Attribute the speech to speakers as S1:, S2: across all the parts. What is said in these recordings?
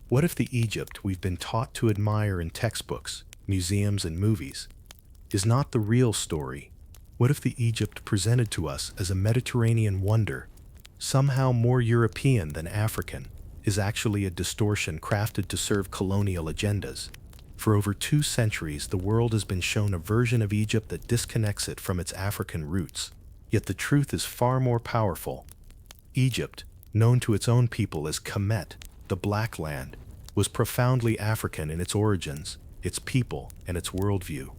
S1: What if the Egypt we've been taught to admire in textbooks, museums, and movies is not the real story? What if the Egypt presented to us as a Mediterranean wonder, somehow more European than African, is actually a distortion crafted to serve colonial agendas? For over 2 centuries, the world has been shown a version of Egypt that disconnects it from its African roots. Yet the truth is far more powerful. Egypt, known to its own people as Kemet, the Black Land, was profoundly African in its origins, its people, and its worldview.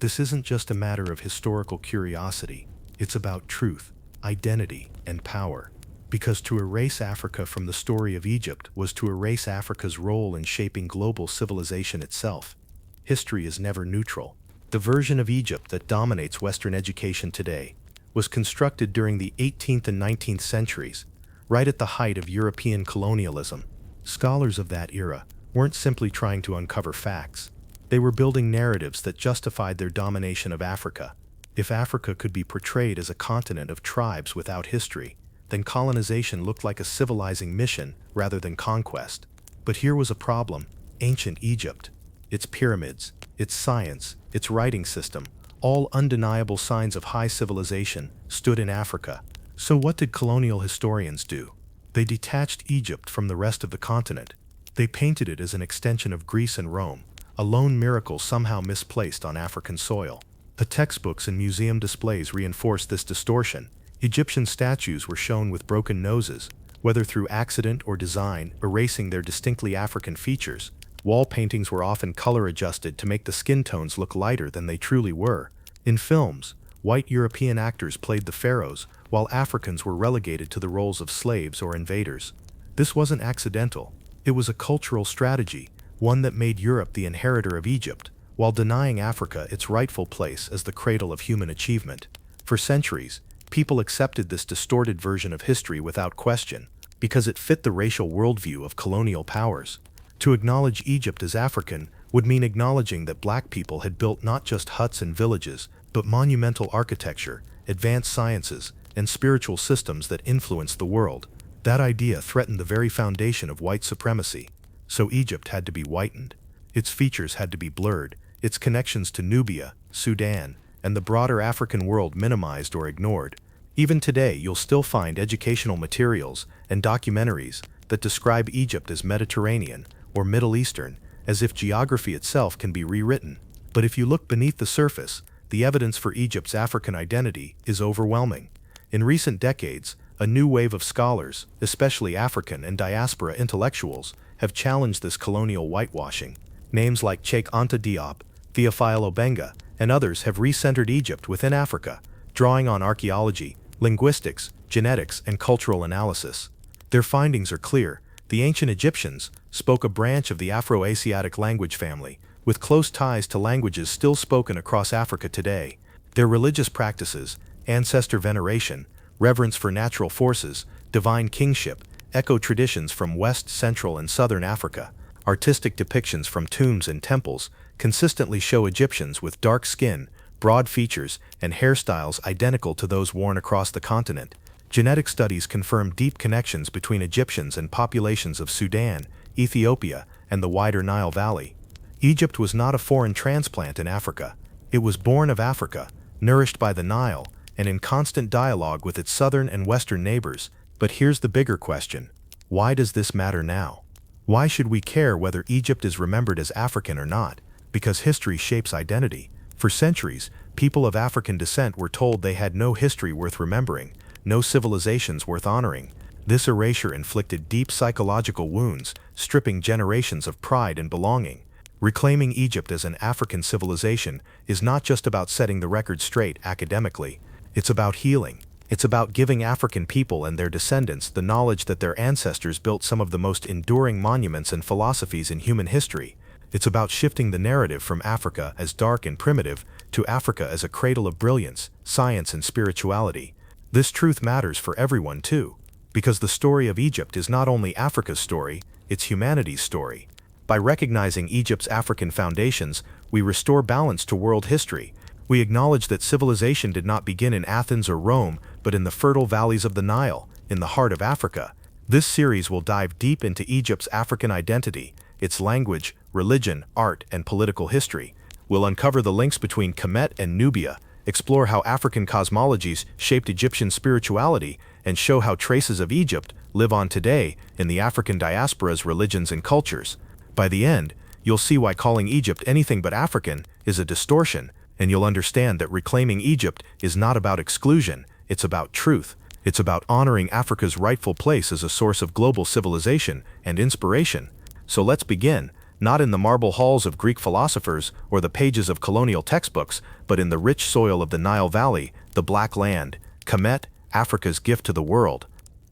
S1: This isn't just a matter of historical curiosity, it's about truth, identity, and power. Because to erase Africa from the story of Egypt was to erase Africa's role in shaping global civilization itself. History is never neutral. The version of Egypt that dominates Western education today was constructed during the 18th and 19th centuries, right at the height of European colonialism. Scholars of that era weren't simply trying to uncover facts. They were building narratives that justified their domination of Africa. If Africa could be portrayed as a continent of tribes without history, then colonization looked like a civilizing mission rather than conquest. But here was a problem: ancient Egypt. Its pyramids, its science, its writing system, all undeniable signs of high civilization, stood in Africa. So what did colonial historians do? They detached Egypt from the rest of the continent. They painted it as an extension of Greece and Rome, a lone miracle somehow misplaced on African soil. The textbooks and museum displays reinforced this distortion. Egyptian statues were shown with broken noses, whether through accident or design, erasing their distinctly African features. Wall paintings were often color-adjusted to make the skin tones look lighter than they truly were. In films, white European actors played the pharaohs, while Africans were relegated to the roles of slaves or invaders. This wasn't accidental. It was a cultural strategy, one that made Europe the inheritor of Egypt, while denying Africa its rightful place as the cradle of human achievement. For centuries, people accepted this distorted version of history without question, because it fit the racial worldview of colonial powers. To acknowledge Egypt as African would mean acknowledging that black people had built not just huts and villages, but monumental architecture, advanced sciences, and spiritual systems that influenced the world. That idea threatened the very foundation of white supremacy. So Egypt had to be whitened. Its features had to be blurred, its connections to Nubia, Sudan, and the broader African world minimized or ignored. Even today, you'll still find educational materials and documentaries that describe Egypt as Mediterranean or Middle Eastern, as if geography itself can be rewritten. But if you look beneath the surface, the evidence for Egypt's African identity is overwhelming. In recent decades, a new wave of scholars, especially African and diaspora intellectuals, have challenged this colonial whitewashing. Names like Cheikh Anta Diop, Theophile Obenga, and others have recentered Egypt within Africa, drawing on archaeology, linguistics, genetics, and cultural analysis. Their findings are clear. The ancient Egyptians spoke a branch of the Afro-Asiatic language family, with close ties to languages still spoken across Africa today. Their religious practices, ancestor veneration, reverence for natural forces, divine kingship, echo traditions from West, Central, and Southern Africa. Artistic depictions from tombs and temples consistently show Egyptians with dark skin, broad features, and hairstyles identical to those worn across the continent. Genetic studies confirm deep connections between Egyptians and populations of Sudan, Ethiopia, and the wider Nile Valley. Egypt was not a foreign transplant in Africa. It was born of Africa, nourished by the Nile, and in constant dialogue with its southern and western neighbors. But here's the bigger question: why does this matter now? Why should we care whether Egypt is remembered as African or not? Because history shapes identity. For centuries, people of African descent were told they had no history worth remembering, no civilizations worth honoring. This erasure inflicted deep psychological wounds, stripping generations of pride and belonging. Reclaiming Egypt as an African civilization is not just about setting the record straight academically. It's about healing. It's about giving African people and their descendants the knowledge that their ancestors built some of the most enduring monuments and philosophies in human history. It's about shifting the narrative from Africa as dark and primitive to Africa as a cradle of brilliance, science, and spirituality. This truth matters for everyone too, because the story of Egypt is not only Africa's story, it's humanity's story. By recognizing Egypt's African foundations, we restore balance to world history. We acknowledge that civilization did not begin in Athens or Rome, but in the fertile valleys of the Nile, in the heart of Africa. This series will dive deep into Egypt's African identity, its language, religion, art, and political history. We'll uncover the links between Kemet and Nubia, explore how African cosmologies shaped Egyptian spirituality, and show how traces of Egypt live on today in the African diaspora's religions and cultures. By the end, you'll see why calling Egypt anything but African is a distortion, and you'll understand that reclaiming Egypt is not about exclusion, it's about truth. It's about honoring Africa's rightful place as a source of global civilization and inspiration. So let's begin, not in the marble halls of Greek philosophers or the pages of colonial textbooks, but in the rich soil of the Nile Valley, the Black Land, Kemet, Africa's gift to the world.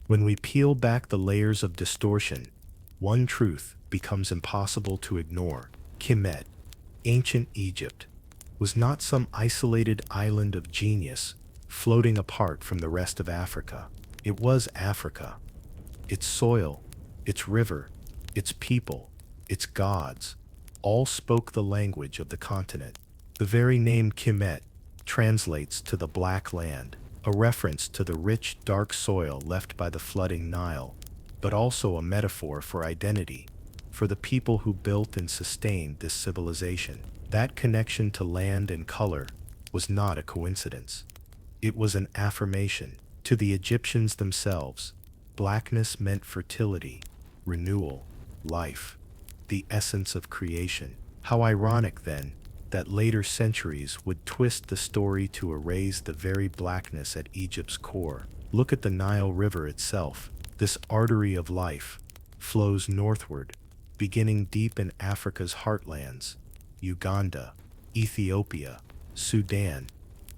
S1: When we peel back the layers of distortion, one truth becomes impossible to ignore. Kemet, ancient Egypt, was not some isolated island of genius floating apart from the rest of Africa. It was Africa. Its soil, its river, its people, its gods, all spoke the language of the continent. The very name Kemet translates to the Black Land, a reference to the rich, dark soil left by the flooding Nile, but also a metaphor for identity, for the people who built and sustained this civilization. That connection to land and color was not a coincidence. It was an affirmation. To the Egyptians themselves, blackness meant fertility, renewal, life, the essence of creation. How ironic, then, that later centuries would twist the story to erase the very blackness at Egypt's core. Look at the Nile River itself. This artery of life flows northward, beginning deep in Africa's heartlands, Uganda, Ethiopia, Sudan,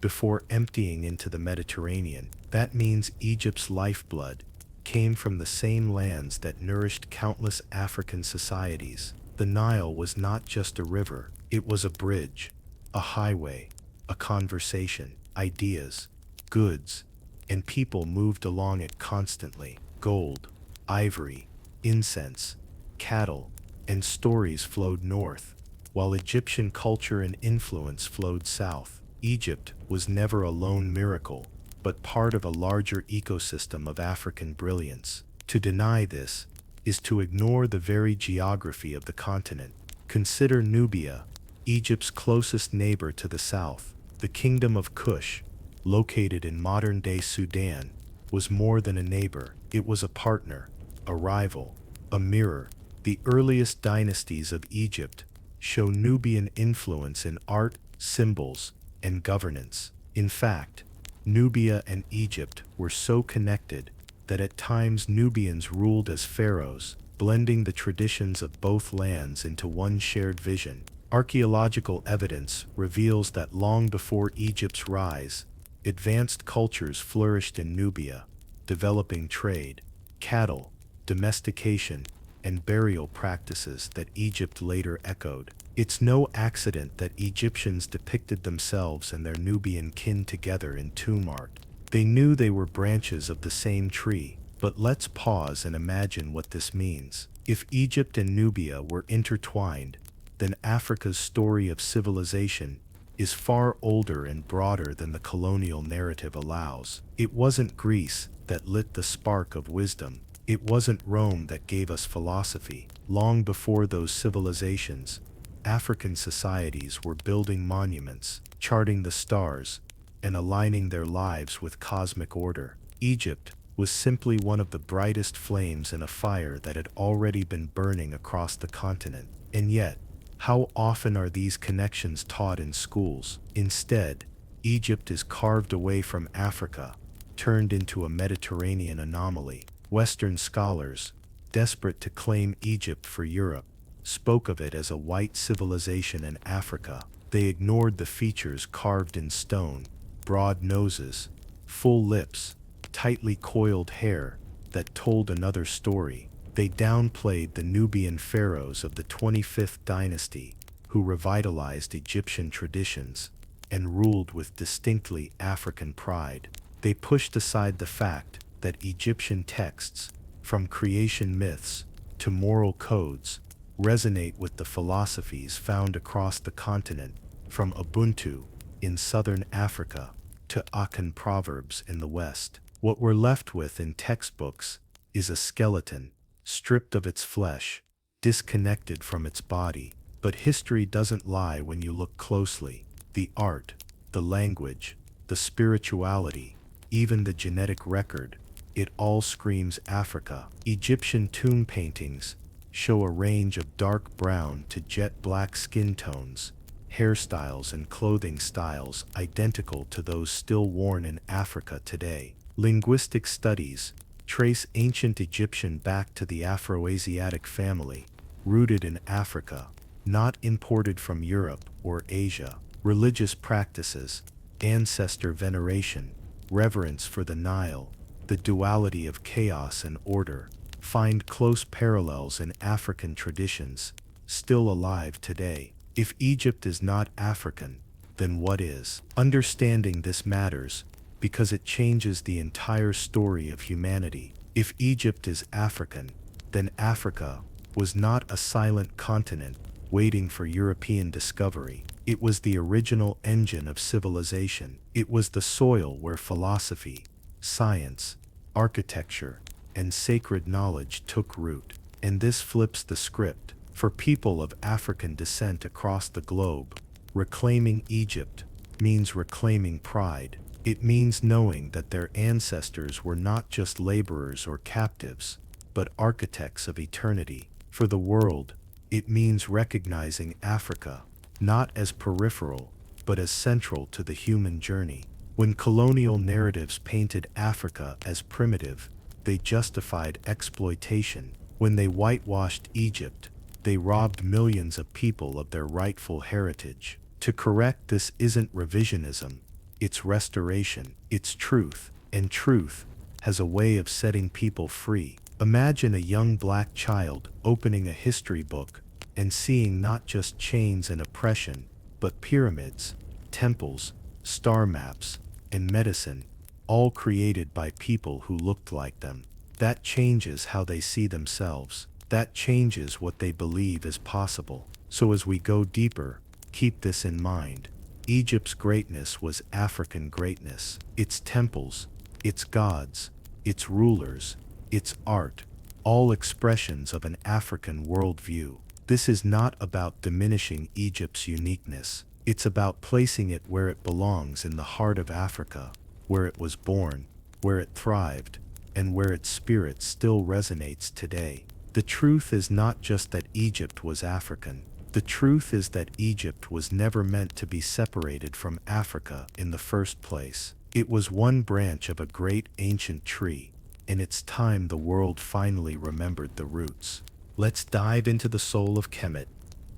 S1: before emptying into the Mediterranean. That means Egypt's lifeblood came from the same lands that nourished countless African societies. The Nile was not just a river, it was a bridge, a highway, a conversation. Ideas, goods, and people moved along it constantly. Gold, ivory, incense, cattle, and stories flowed north, while Egyptian culture and influence flowed south. Egypt was never a lone miracle, but part of a larger ecosystem of African brilliance. To deny this is to ignore the very geography of the continent. Consider Nubia, Egypt's closest neighbor to the south. The kingdom of Kush, located in modern-day Sudan, was more than a neighbor. It was a partner, a rival, a mirror. The earliest dynasties of Egypt show Nubian influence in art, symbols, and governance. In fact, Nubia and Egypt were so connected that at times Nubians ruled as pharaohs, blending the traditions of both lands into one shared vision. Archaeological evidence reveals that long before Egypt's rise, advanced cultures flourished in Nubia, developing trade, cattle, domestication, and burial practices that Egypt later echoed. It's no accident that Egyptians depicted themselves and their Nubian kin together in tomb art. They knew they were branches of the same tree. But let's pause and imagine what this means. If Egypt and Nubia were intertwined, then Africa's story of civilization is far older and broader than the colonial narrative allows. It wasn't Greece that lit the spark of wisdom. It wasn't Rome that gave us philosophy. Long before those civilizations, African societies were building monuments, charting the stars, and aligning their lives with cosmic order. Egypt was simply one of the brightest flames in a fire that had already been burning across the continent. And yet, how often are these connections taught in schools? Instead, Egypt is carved away from Africa, turned into a Mediterranean anomaly. Western scholars, desperate to claim Egypt for Europe, spoke of it as a white civilization in Africa. They ignored the features carved in stone: broad noses, full lips, tightly coiled hair that told another story. They downplayed the Nubian pharaohs of the 25th dynasty, who revitalized Egyptian traditions and ruled with distinctly African pride. They pushed aside the fact that Egyptian texts, from creation myths to moral codes, resonate with the philosophies found across the continent, from Ubuntu in southern Africa to Akan proverbs in the West. What we're left with in textbooks is a skeleton, stripped of its flesh, disconnected from its body. But history doesn't lie when you look closely. The art, the language, the spirituality, even the genetic record, it all screams Africa. Egyptian tomb paintings show a range of dark brown to jet black skin tones, hairstyles and clothing styles identical to those still worn in Africa today. Linguistic studies trace ancient Egyptian back to the Afroasiatic family, rooted in Africa, not imported from Europe or Asia. Religious practices, ancestor veneration, reverence for the Nile, the duality of chaos and order, find close parallels in African traditions, still alive today. If Egypt is not African, then what is? Understanding this matters because it changes the entire story of humanity. If Egypt is African, then Africa was not a silent continent waiting for European discovery. It was the original engine of civilization. It was the soil where philosophy, science, architecture, and sacred knowledge took root. And this flips the script. For people of African descent across the globe, reclaiming Egypt means reclaiming pride. It means knowing that their ancestors were not just laborers or captives, but architects of eternity. For the world, it means recognizing Africa not as peripheral, but as central to the human journey. When colonial narratives painted Africa as primitive, they justified exploitation. When they whitewashed Egypt, they robbed millions of people of their rightful heritage. To correct this isn't revisionism, it's restoration, it's truth, and truth has a way of setting people free. Imagine a young black child opening a history book and seeing not just chains and oppression, but pyramids, temples, star maps, and medicine, all created by people who looked like them. That changes how they see themselves. That changes what they believe is possible. So as we go deeper, keep this in mind. Egypt's greatness was African greatness. Its temples, its gods, its rulers, its art, all expressions of an African worldview. This is not about diminishing Egypt's uniqueness. It's about placing it where it belongs in the heart of Africa, where it was born, where it thrived, and where its spirit still resonates today. The truth is not just that Egypt was African. The truth is that Egypt was never meant to be separated from Africa in the first place. It was one branch of a great ancient tree. In its time, the world finally remembered the roots. Let's dive into the soul of Kemet,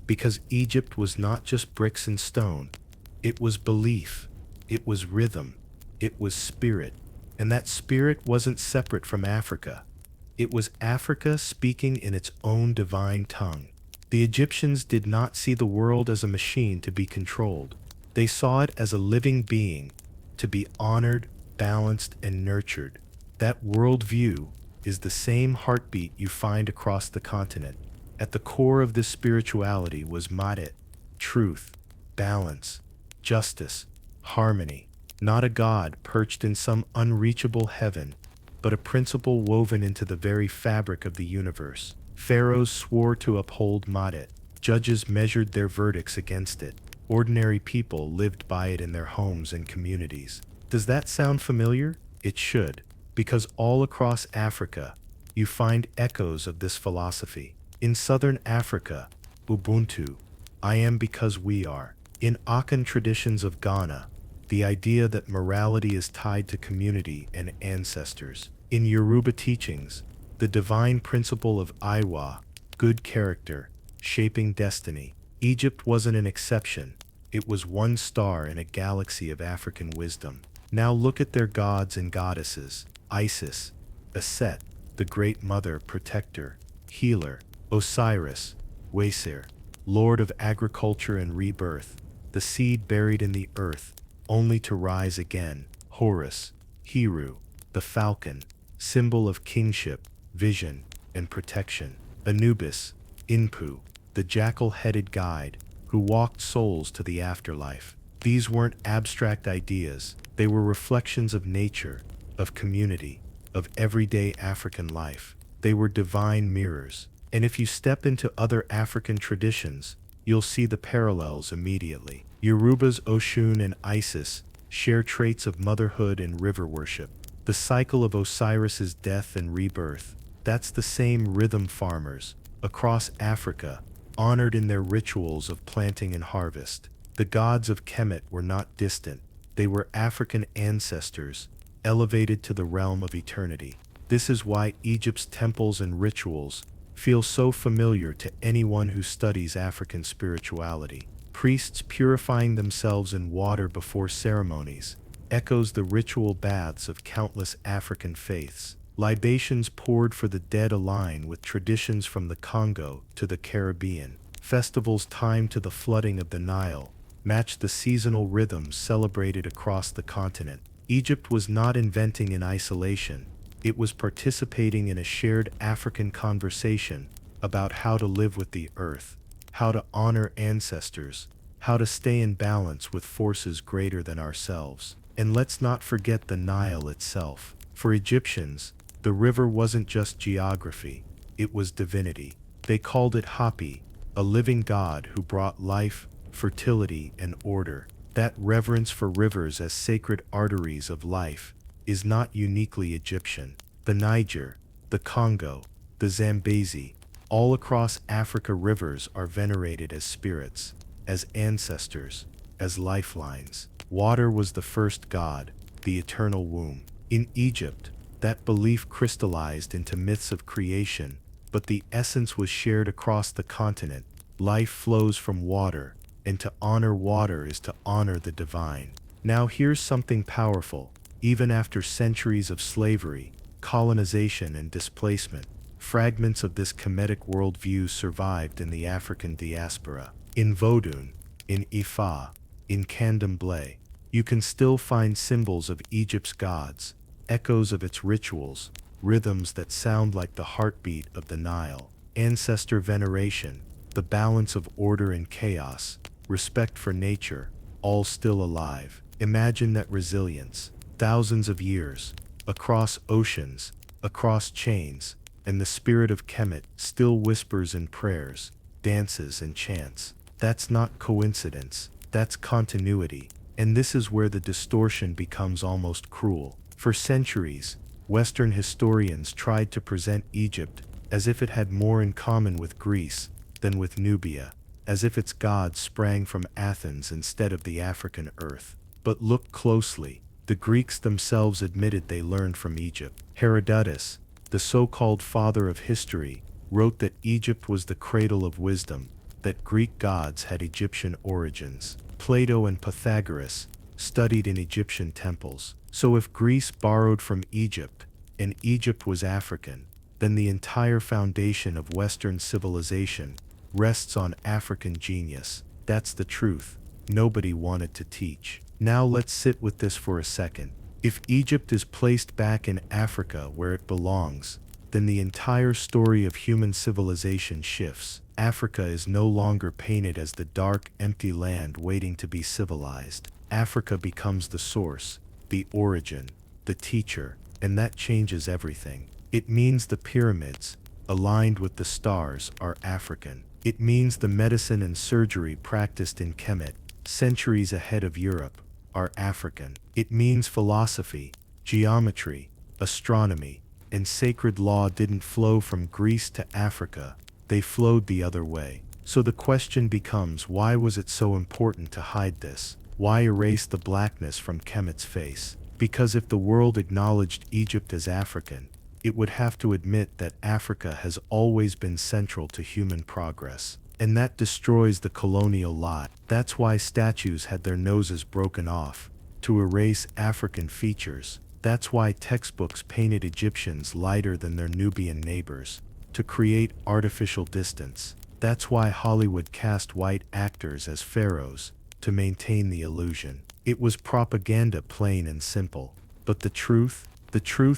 S1: because Egypt was not just bricks and stone. It was belief, it was rhythm, it was spirit, and that spirit wasn't separate from Africa. It was Africa speaking in its own divine tongue. The Egyptians did not see the world as a machine to be controlled. They saw it as a living being, to be honored, balanced, and nurtured. That worldview is the same heartbeat you find across the continent. At the core of this spirituality was Maat, truth, balance, justice, harmony. Not a god perched in some unreachable heaven, but a principle woven into the very fabric of the universe. Pharaohs swore to uphold Maat. Judges measured their verdicts against it. Ordinary people lived by it in their homes and communities. Does that sound familiar? It should, because all across Africa, you find echoes of this philosophy. In southern Africa, Ubuntu, I am because we are. In Akan traditions of Ghana, the idea that morality is tied to community and ancestors. In Yoruba teachings, the divine principle of Iwa, good character, shaping destiny. Egypt wasn't an exception. It was one star in a galaxy of African wisdom. Now look at their gods and goddesses. Isis, Aset, the great mother, protector, healer. Osiris, Waser, lord of agriculture and rebirth, the seed buried in the earth, only to rise again. Horus, Heru, the falcon, symbol of kingship, vision, and protection. Anubis, Inpu, the jackal-headed guide, who walked souls to the afterlife. These weren't abstract ideas. They were reflections of nature, of community, of everyday African life. They were divine mirrors. And if you step into other African traditions, you'll see the parallels immediately. Yoruba's Oshun and Isis share traits of motherhood and river worship. The cycle of Osiris's death and rebirth, that's the same rhythm farmers across Africa honored in their rituals of planting and harvest. The gods of Kemet were not distant. They were African ancestors, elevated to the realm of eternity. This is why Egypt's temples and rituals feel so familiar to anyone who studies African spirituality. Priests purifying themselves in water before ceremonies echoes the ritual baths of countless African faiths. Libations poured for the dead align with traditions from the Congo to the Caribbean. Festivals timed to the flooding of the Nile match the seasonal rhythms celebrated across the continent. Egypt was not inventing in isolation. It was participating in a shared African conversation about how to live with the earth, how to honor ancestors, how to stay in balance with forces greater than ourselves. And let's not forget the Nile itself. For Egyptians, the river wasn't just geography, it was divinity. They called it Hapi, a living god who brought life, fertility, and order. That reverence for rivers as sacred arteries of life is not uniquely Egyptian. The Niger, the Congo, the Zambezi, all across Africa rivers are venerated as spirits, as ancestors, as lifelines. Water was the first god, the eternal womb. In Egypt, that belief crystallized into myths of creation, but the essence was shared across the continent. Life flows from water, and to honor water is to honor the divine. Now here's something powerful. Even after centuries of slavery, colonization, and displacement, fragments of this Kemetic worldview survived in the African diaspora. In Vodun, in Ifa, in Candomblé, you can still find symbols of Egypt's gods, echoes of its rituals, rhythms that sound like the heartbeat of the Nile. Ancestor veneration, the balance of order and chaos, respect for nature, all still alive. Imagine that resilience. Thousands of years, across oceans, across chains, and the spirit of Kemet still whispers in prayers, dances, and chants. That's not coincidence, that's continuity. And this is where the distortion becomes almost cruel. For centuries, Western historians tried to present Egypt as if it had more in common with Greece than with Nubia, as if its gods sprang from Athens instead of the African earth. But look closely. The Greeks themselves admitted they learned from Egypt. Herodotus, the so-called father of history, wrote that Egypt was the cradle of wisdom, that Greek gods had Egyptian origins. Plato and Pythagoras studied in Egyptian temples. So if Greece borrowed from Egypt, and Egypt was African, then the entire foundation of Western civilization rests on African genius. That's the truth nobody wanted to teach. Now let's sit with this for a second. If Egypt is placed back in Africa where it belongs, then the entire story of human civilization shifts. Africa is no longer painted as the dark, empty land waiting to be civilized. Africa becomes the source, the origin, the teacher, and that changes everything. It means the pyramids, aligned with the stars, are African. It means the medicine and surgery practiced in Kemet, centuries ahead of Europe, are African. It means philosophy, geometry, astronomy, and sacred law didn't flow from Greece to Africa, they flowed the other way. So the question becomes, why was it so important to hide this? Why erase the blackness from Kemet's face? Because if the world acknowledged Egypt as African, it would have to admit that Africa has always been central to human progress. And that destroys the colonial lie. That's why statues had their noses broken off, to erase African features. That's why textbooks painted Egyptians lighter than their Nubian neighbors, to create artificial distance. That's why Hollywood cast white actors as pharaohs, to maintain the illusion. It was propaganda, plain and simple. But the truth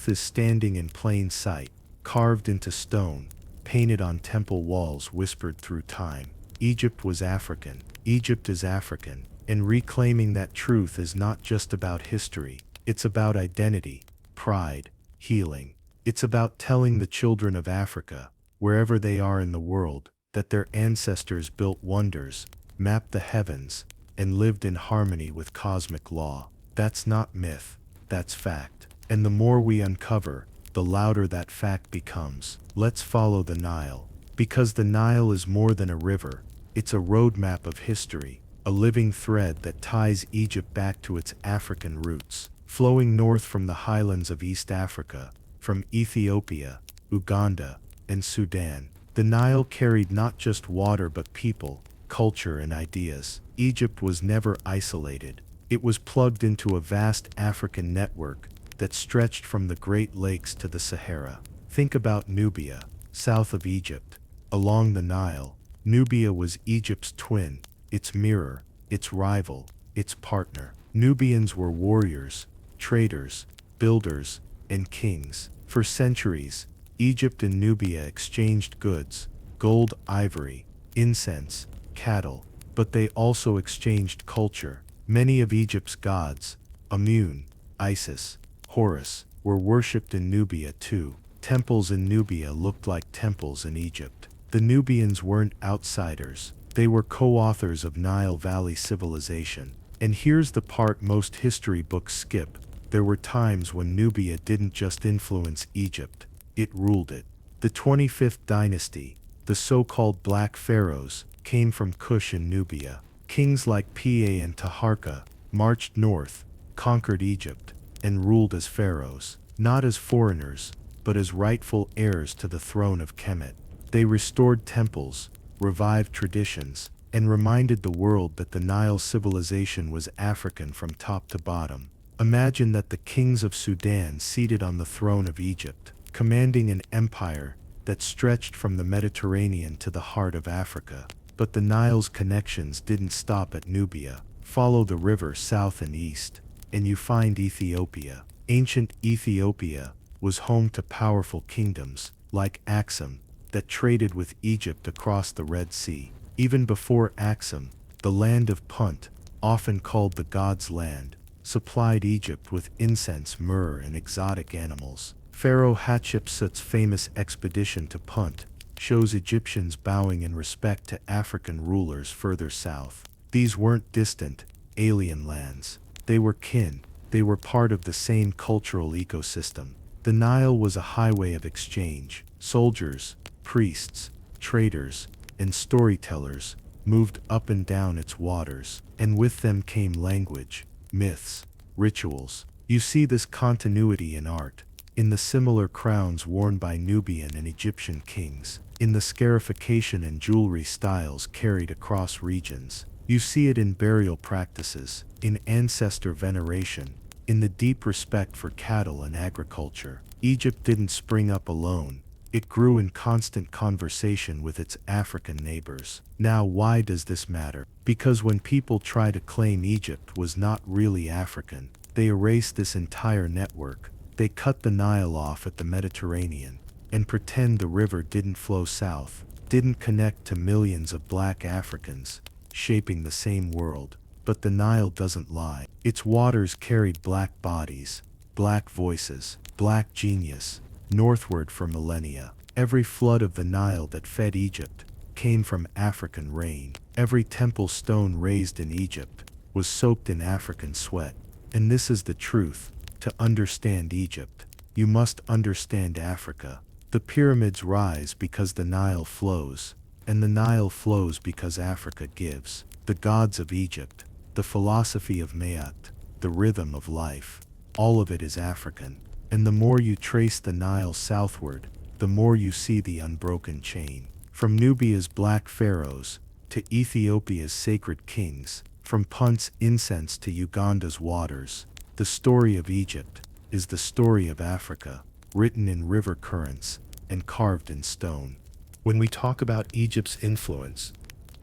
S1: is standing in plain sight, carved into stone, painted on temple walls, whispered through time. Egypt was African. Egypt is African. And reclaiming that truth is not just about history. It's about identity, pride, healing, It's about telling the children of Africa, wherever they are in the world, that their ancestors built wonders, mapped the heavens, and lived in harmony with cosmic law. That's not myth, that's fact. And the more we uncover, the louder that fact becomes. Let's follow the Nile. Because the Nile is more than a river, it's a roadmap of history, a living thread that ties Egypt back to its African roots. Flowing north from the highlands of East Africa, from Ethiopia, Uganda, and Sudan, the Nile carried not just water but people, culture, and ideas. Egypt was never isolated. It was plugged into a vast African network that stretched from the Great Lakes to the Sahara. Think about Nubia, south of Egypt. Along the Nile, Nubia was Egypt's twin, its mirror, its rival, its partner. Nubians were warriors, traders, builders, and kings. For centuries, Egypt and Nubia exchanged goods, gold, ivory, incense, cattle, but they also exchanged culture. Many of Egypt's gods, Amun, Isis, Horus, were worshipped in Nubia too. Temples in Nubia looked like temples in Egypt. The Nubians weren't outsiders, they were co-authors of Nile Valley civilization. And here's the part most history books skip. There were times when Nubia didn't just influence Egypt, it ruled it. The 25th dynasty, the so-called Black Pharaohs, came from Kush in Nubia. Kings like Pa and Taharka marched north, conquered Egypt, and ruled as pharaohs, not as foreigners, but as rightful heirs to the throne of Kemet. They restored temples, revived traditions, and reminded the world that the Nile civilization was African from top to bottom. Imagine that the kings of Sudan seated on the throne of Egypt, commanding an empire that stretched from the Mediterranean to the heart of Africa. But the Nile's connections didn't stop at Nubia. Follow the river south and east, and you find Ethiopia. Ancient Ethiopia was home to powerful kingdoms, like Aksum, that traded with Egypt across the Red Sea. Even before Aksum, the land of Punt, often called the God's Land, supplied Egypt with incense, myrrh, and exotic animals. Pharaoh Hatshepsut's famous expedition to Punt shows Egyptians bowing in respect to African rulers further south. These weren't distant, alien lands. They were kin. They were part of the same cultural ecosystem. The Nile was a highway of exchange. Soldiers, priests, traders, and storytellers moved up and down its waters, and with them came language, myths, rituals. You see this continuity in art, in the similar crowns worn by Nubian and Egyptian kings, in the scarification and jewelry styles carried across regions. You see it in burial practices, in ancestor veneration, in the deep respect for cattle and agriculture. Egypt didn't spring up alone. It grew in constant conversation with its African neighbors. Now, why does this matter? Because when people try to claim Egypt was not really African, they erase this entire network. They cut the Nile off at the Mediterranean and pretend the river didn't flow south, didn't connect to millions of black Africans, shaping the same world. But the Nile doesn't lie. Its waters carried black bodies, black voices, black genius, northward for millennia. Every flood of the Nile that fed Egypt came from African rain. Every temple stone raised in Egypt was soaked in African sweat. And this is the truth. To understand Egypt, you must understand Africa. The pyramids rise because the Nile flows, and the Nile flows because Africa gives. The gods of Egypt, the philosophy of Maat, the rhythm of life, all of it is African. And the more you trace the Nile southward, the more you see the unbroken chain. From Nubia's black pharaohs to Ethiopia's sacred kings, from Punt's incense to Uganda's waters, the story of Egypt is the story of Africa, written in river currents and carved in stone. When we talk about Egypt's influence,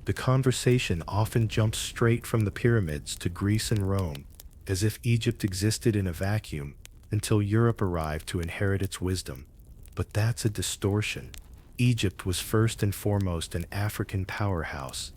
S1: the conversation often jumps straight from the pyramids to Greece and Rome, as if Egypt existed in a vacuum until Europe arrived to inherit its wisdom. But that's a distortion. Egypt was first and foremost an African powerhouse,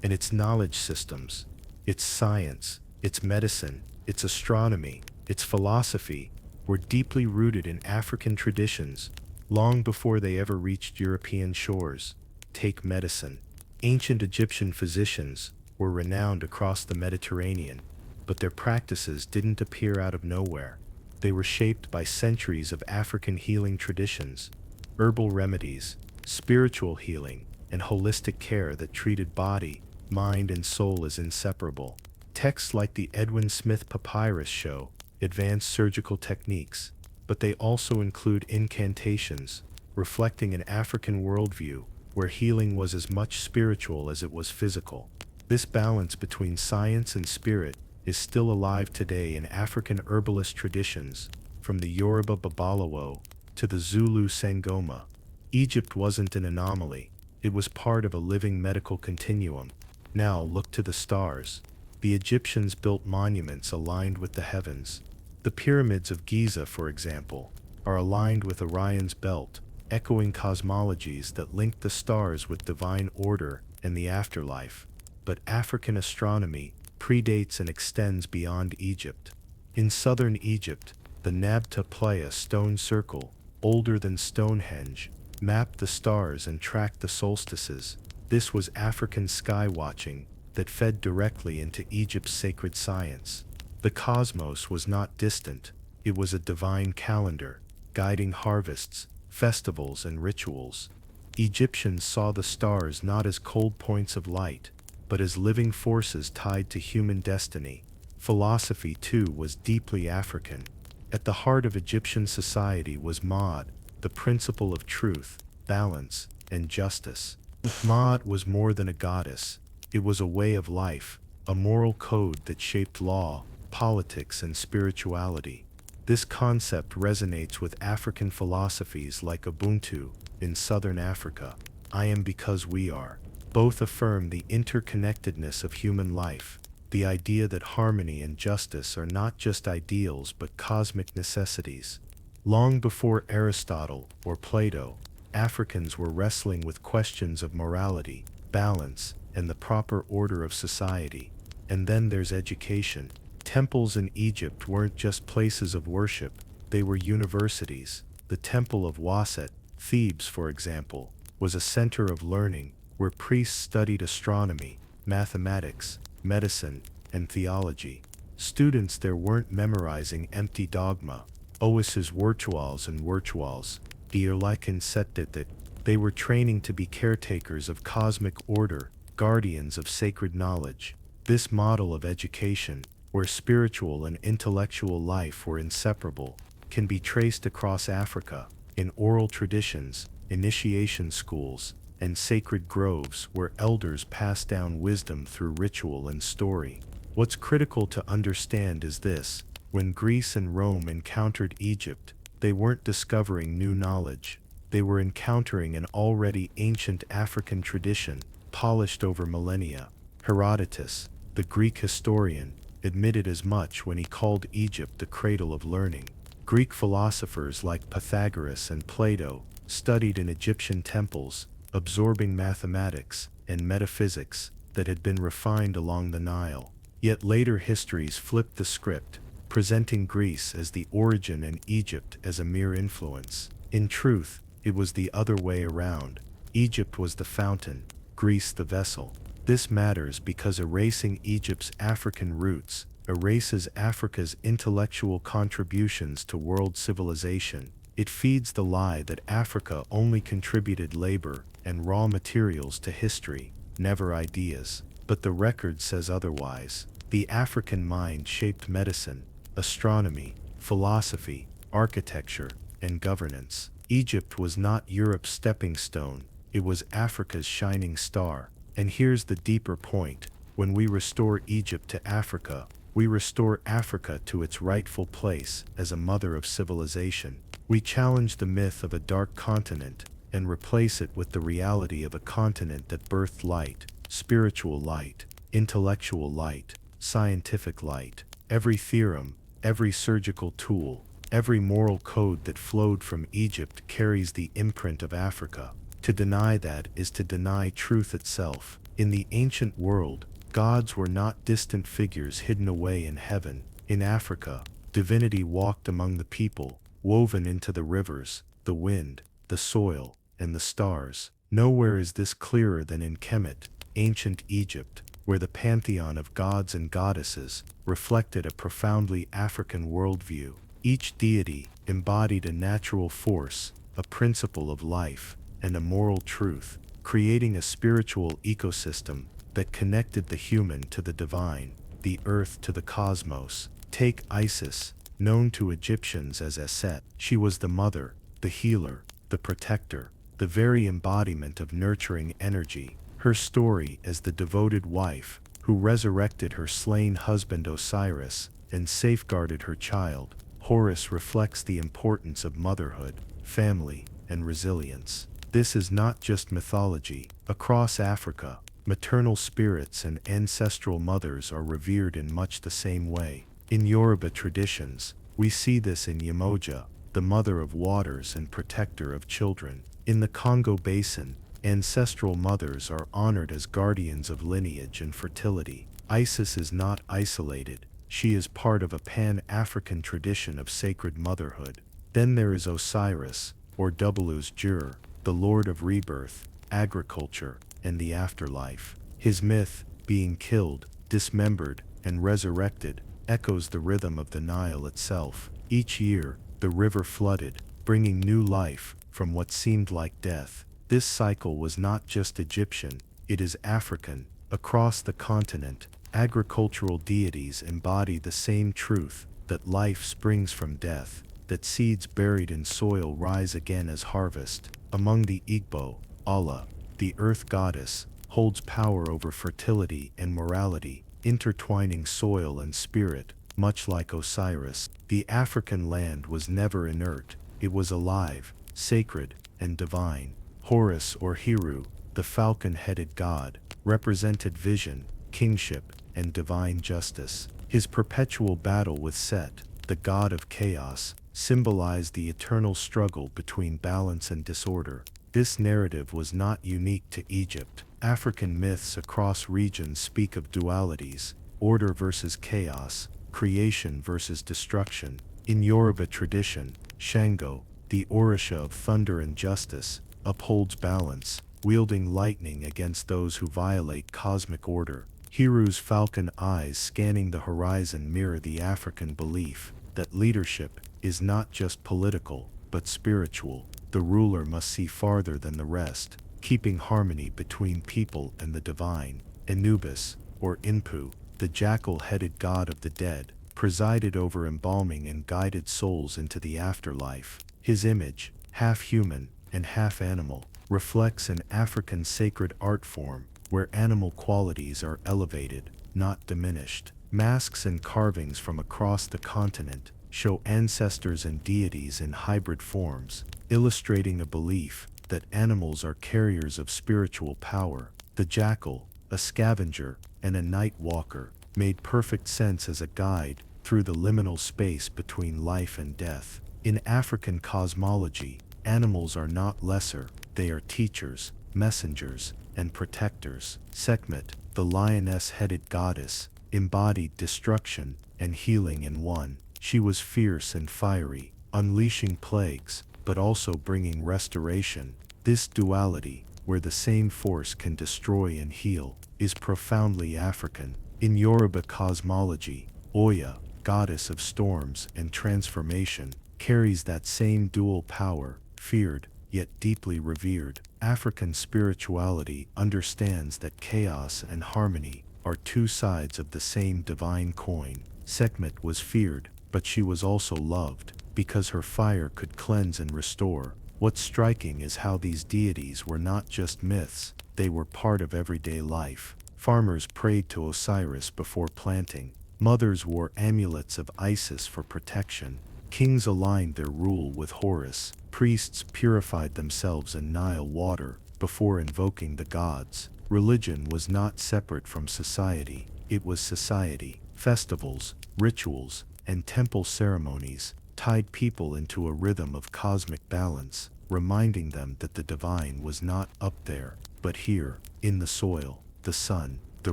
S1: and its knowledge systems, its science, its medicine, its astronomy, its philosophy were deeply rooted in African traditions, long before they ever reached European shores. Take medicine. Ancient Egyptian physicians were renowned across the Mediterranean, but their practices didn't appear out of nowhere. They were shaped by centuries of African healing traditions, herbal remedies, spiritual healing, and holistic care that treated body, mind, and soul as inseparable. Texts like the Edwin Smith Papyrus show advanced surgical techniques, but they also include incantations, reflecting an African worldview where healing was as much spiritual as it was physical. This balance between science and spirit is still alive today in African herbalist traditions, from the Yoruba Babalawo to the Zulu Sangoma. Egypt wasn't an anomaly, it was part of a living medical continuum. Now look to the stars. The Egyptians built monuments aligned with the heavens. The pyramids of Giza, for example, are aligned with Orion's belt, echoing cosmologies that link the stars with divine order and the afterlife. But African astronomy predates and extends beyond Egypt. In southern Egypt, the Nabta Playa stone circle, older than Stonehenge, mapped the stars and tracked the solstices. This was African sky watching that fed directly into Egypt's sacred science. The cosmos was not distant, it was a divine calendar, guiding harvests, festivals, and rituals. Egyptians saw the stars not as cold points of light, but as living forces tied to human destiny. Philosophy, too, was deeply African. At the heart of Egyptian society was Maat, the principle of truth, balance, and justice. Maat was more than a goddess, it was a way of life, a moral code that shaped law, politics, and spirituality. This concept resonates with African philosophies like Ubuntu in southern Africa. I am because we are. Both affirm the interconnectedness of human life, the idea that harmony and justice are not just ideals but cosmic necessities. Long before Aristotle or Plato, Africans were wrestling with questions of morality, balance, and the proper order of society. And then there's education. Temples in Egypt weren't just places of worship, they were universities. The Temple of Waset, Thebes for example, was a center of learning where priests studied astronomy, mathematics, medicine, and theology. Students there weren't memorizing empty dogma, oasis virtuals and virtuals, dierliken settet. They were training to be caretakers of cosmic order, guardians of sacred knowledge. This model of education, where spiritual and intellectual life were inseparable, can be traced across Africa, in oral traditions, initiation schools, and sacred groves where elders pass down wisdom through ritual and story. What's critical to understand is this: when Greece and Rome encountered Egypt, they weren't discovering new knowledge, they were encountering an already ancient African tradition, polished over millennia. Herodotus, the Greek historian, admitted as much when he called Egypt the cradle of learning. Greek philosophers like Pythagoras and Plato studied in Egyptian temples, absorbing mathematics and metaphysics that had been refined along the Nile. Yet later histories flipped the script, presenting Greece as the origin and Egypt as a mere influence. In truth, it was the other way around. Egypt was the fountain, Greece the vessel. This matters because erasing Egypt's African roots erases Africa's intellectual contributions to world civilization. It feeds the lie that Africa only contributed labor and raw materials to history, never ideas. But the record says otherwise. The African mind shaped medicine, astronomy, philosophy, architecture, and governance. Egypt was not Europe's stepping stone, it was Africa's shining star. And here's the deeper point: when we restore Egypt to Africa, we restore Africa to its rightful place as a mother of civilization. We challenge the myth of a dark continent and replace it with the reality of a continent that birthed light, spiritual light, intellectual light, scientific light. Every theorem, every surgical tool, every moral code that flowed from Egypt carries the imprint of Africa. To deny that is to deny truth itself. In the ancient world, gods were not distant figures hidden away in heaven. In Africa, Divinity walked among the people, woven into the rivers, the wind, the soil, and the stars. Nowhere is this clearer than in Kemet, ancient Egypt, where the pantheon of gods and goddesses reflected a profoundly African worldview. Each deity embodied a natural force, a principle of life, and a moral truth, creating a spiritual ecosystem that connected the human to the divine, the earth to the cosmos. Take Isis, known to Egyptians as Set. She was the mother, the healer, the protector, the very embodiment of nurturing energy. Her story as the devoted wife who resurrected her slain husband Osiris and safeguarded her child, Horus, reflects the importance of motherhood, family, and resilience. This is not just mythology. Across Africa, maternal spirits and ancestral mothers are revered in much the same way. In Yoruba traditions, we see this in Yemoja, the mother of waters and protector of children. In the Congo Basin, ancestral mothers are honored as guardians of lineage and fertility. Isis is not isolated. She is part of a Pan-African tradition of sacred motherhood. Then there is Osiris, or W's Jur, the lord of rebirth, agriculture, and the afterlife. His myth, being killed, dismembered, and resurrected, echoes the rhythm of the Nile itself. Each year, the river flooded, bringing new life from what seemed like death. This cycle was not just Egyptian, it is African. Across the continent, agricultural deities embody the same truth, that life springs from death, that seeds buried in soil rise again as harvest. Among the Igbo, Allah, the earth goddess, holds power over fertility and morality, intertwining soil and spirit. Much like Osiris, the African land was never inert, it was alive, sacred, and divine. Horus, or Heru, the falcon-headed god, represented vision, kingship, and divine justice. His perpetual battle with Set, the god of chaos, symbolized the eternal struggle between balance and disorder. This narrative was not unique to Egypt. African myths across regions speak of dualities, order versus chaos, creation versus destruction. In Yoruba tradition, Shango, the Orisha of thunder and justice, upholds balance, wielding lightning against those who violate cosmic order. Heru's falcon eyes scanning the horizon mirror the African belief that leadership is not just political, but spiritual. The ruler must see farther than the rest, keeping harmony between people and the divine. Anubis, or Inpu, the jackal-headed god of the dead, presided over embalming and guided souls into the afterlife. His image, half human and half animal, reflects an African sacred art form where animal qualities are elevated, not diminished. Masks and carvings from across the continent show ancestors and deities in hybrid forms, illustrating a belief that animals are carriers of spiritual power. The jackal, a scavenger, and a night walker, made perfect sense as a guide through the liminal space between life and death. In African cosmology, animals are not lesser, they are teachers, messengers, and protectors. Sekhmet, the lioness-headed goddess, embodied destruction and healing in one. She was fierce and fiery, unleashing plagues, but also bringing restoration. This duality, where the same force can destroy and heal, is profoundly African. In Yoruba cosmology, Oya, goddess of storms and transformation, carries that same dual power, feared, yet deeply revered. African spirituality understands that chaos and harmony are two sides of the same divine coin. Sekhmet was feared, but she was also loved, because her fire could cleanse and restore. What's striking is how these deities were not just myths, they were part of everyday life. Farmers prayed to Osiris before planting. Mothers wore amulets of Isis for protection. Kings aligned their rule with Horus. Priests purified themselves in Nile water before invoking the gods. Religion was not separate from society, it was society. Festivals, rituals, and temple ceremonies tied people into a rhythm of cosmic balance, reminding them that the divine was not up there, but here, in the soil, the sun, the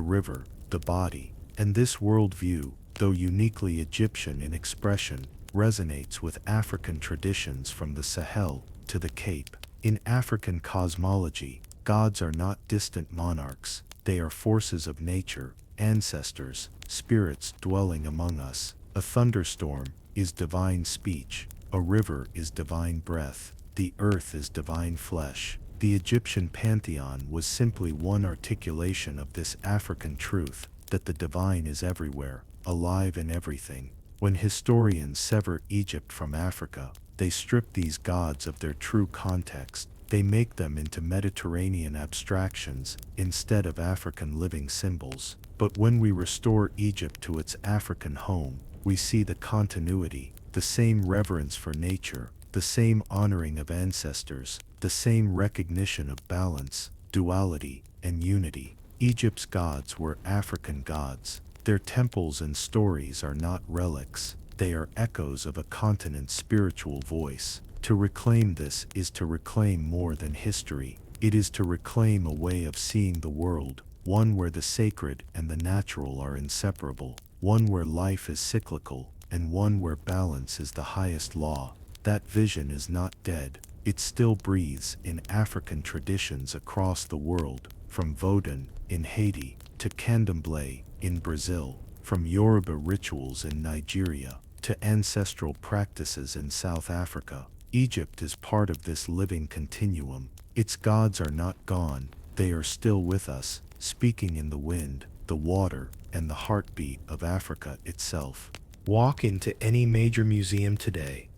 S1: river, the body. And this worldview, though uniquely Egyptian in expression, resonates with African traditions from the Sahel to the Cape. In African cosmology, gods are not distant monarchs, they are forces of nature, ancestors, spirits dwelling among us. A thunderstorm is divine speech, a river is divine breath, the earth is divine flesh. The Egyptian pantheon was simply one articulation of this African truth, that the divine is everywhere, alive in everything. When historians sever Egypt from Africa, they strip these gods of their true context. They make them into Mediterranean abstractions instead of African living symbols. But when we restore Egypt to its African home, we see the continuity, the same reverence for nature, the same honoring of ancestors, the same recognition of balance, duality, and unity. Egypt's gods were African gods. Their temples and stories are not relics, they are echoes of a continent's spiritual voice. To reclaim this is to reclaim more than history. It is to reclaim a way of seeing the world, one where the sacred and the natural are inseparable, one where life is cyclical, and one where balance is the highest law. That vision is not dead, it still breathes in African traditions across the world, from Vodun in Haiti to Candomblé in Brazil, from Yoruba rituals in Nigeria to ancestral practices in South Africa. Egypt is part of this living continuum. Its gods are not gone, they are still with us, speaking in the wind, the water, and the heartbeat of Africa itself. Walk into any major museum today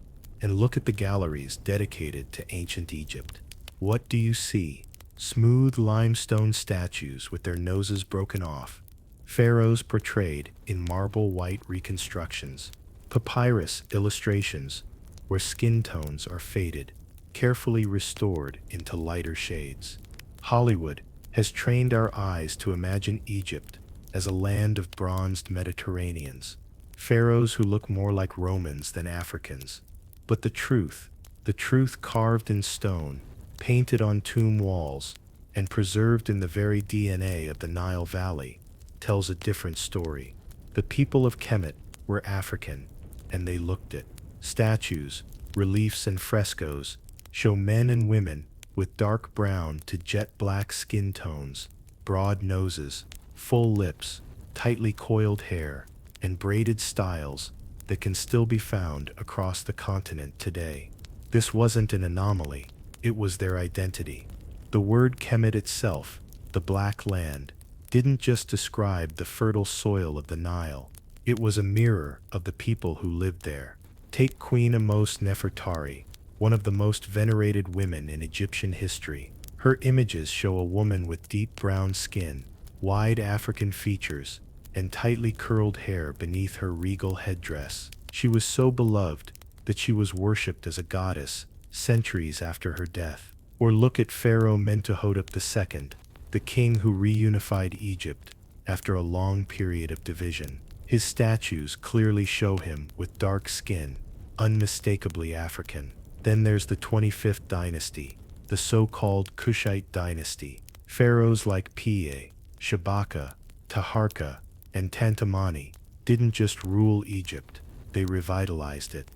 S1: and look at the galleries dedicated to ancient Egypt. What do you see? Smooth limestone statues with their noses broken off, pharaohs portrayed in marble white reconstructions, papyrus illustrations where skin tones are faded, carefully restored into lighter shades. Hollywood has trained our eyes to imagine Egypt as a land of bronzed Mediterraneans, pharaohs who look more like Romans than Africans. But the truth carved in stone, painted on tomb walls, and preserved in the very DNA of the Nile Valley, tells a different story. The people of Kemet were African, and they looked it. Statues, reliefs, and frescoes show men and women with dark brown to jet black skin tones, broad noses, full lips, tightly coiled hair, and braided styles that can still be found across the continent today. This wasn't an anomaly, it was their identity. The word Kemet itself, the Black Land, didn't just describe the fertile soil of the Nile, it was a mirror of the people who lived there. Take Queen Amos Nefertari, one of the most venerated women in Egyptian history. Her images show a woman with deep brown skin, wide African features, and tightly curled hair beneath her regal headdress. She was so beloved that she was worshipped as a goddess centuries after her death. Or look at Pharaoh Mentuhotep II, the king who reunified Egypt after a long period of division. His statues clearly show him with dark skin, unmistakably African. Then there's the 25th dynasty, the so-called Kushite dynasty. Pharaohs like Piye, Shabaka, Taharka, and Tantamani didn't just rule Egypt, they revitalized it.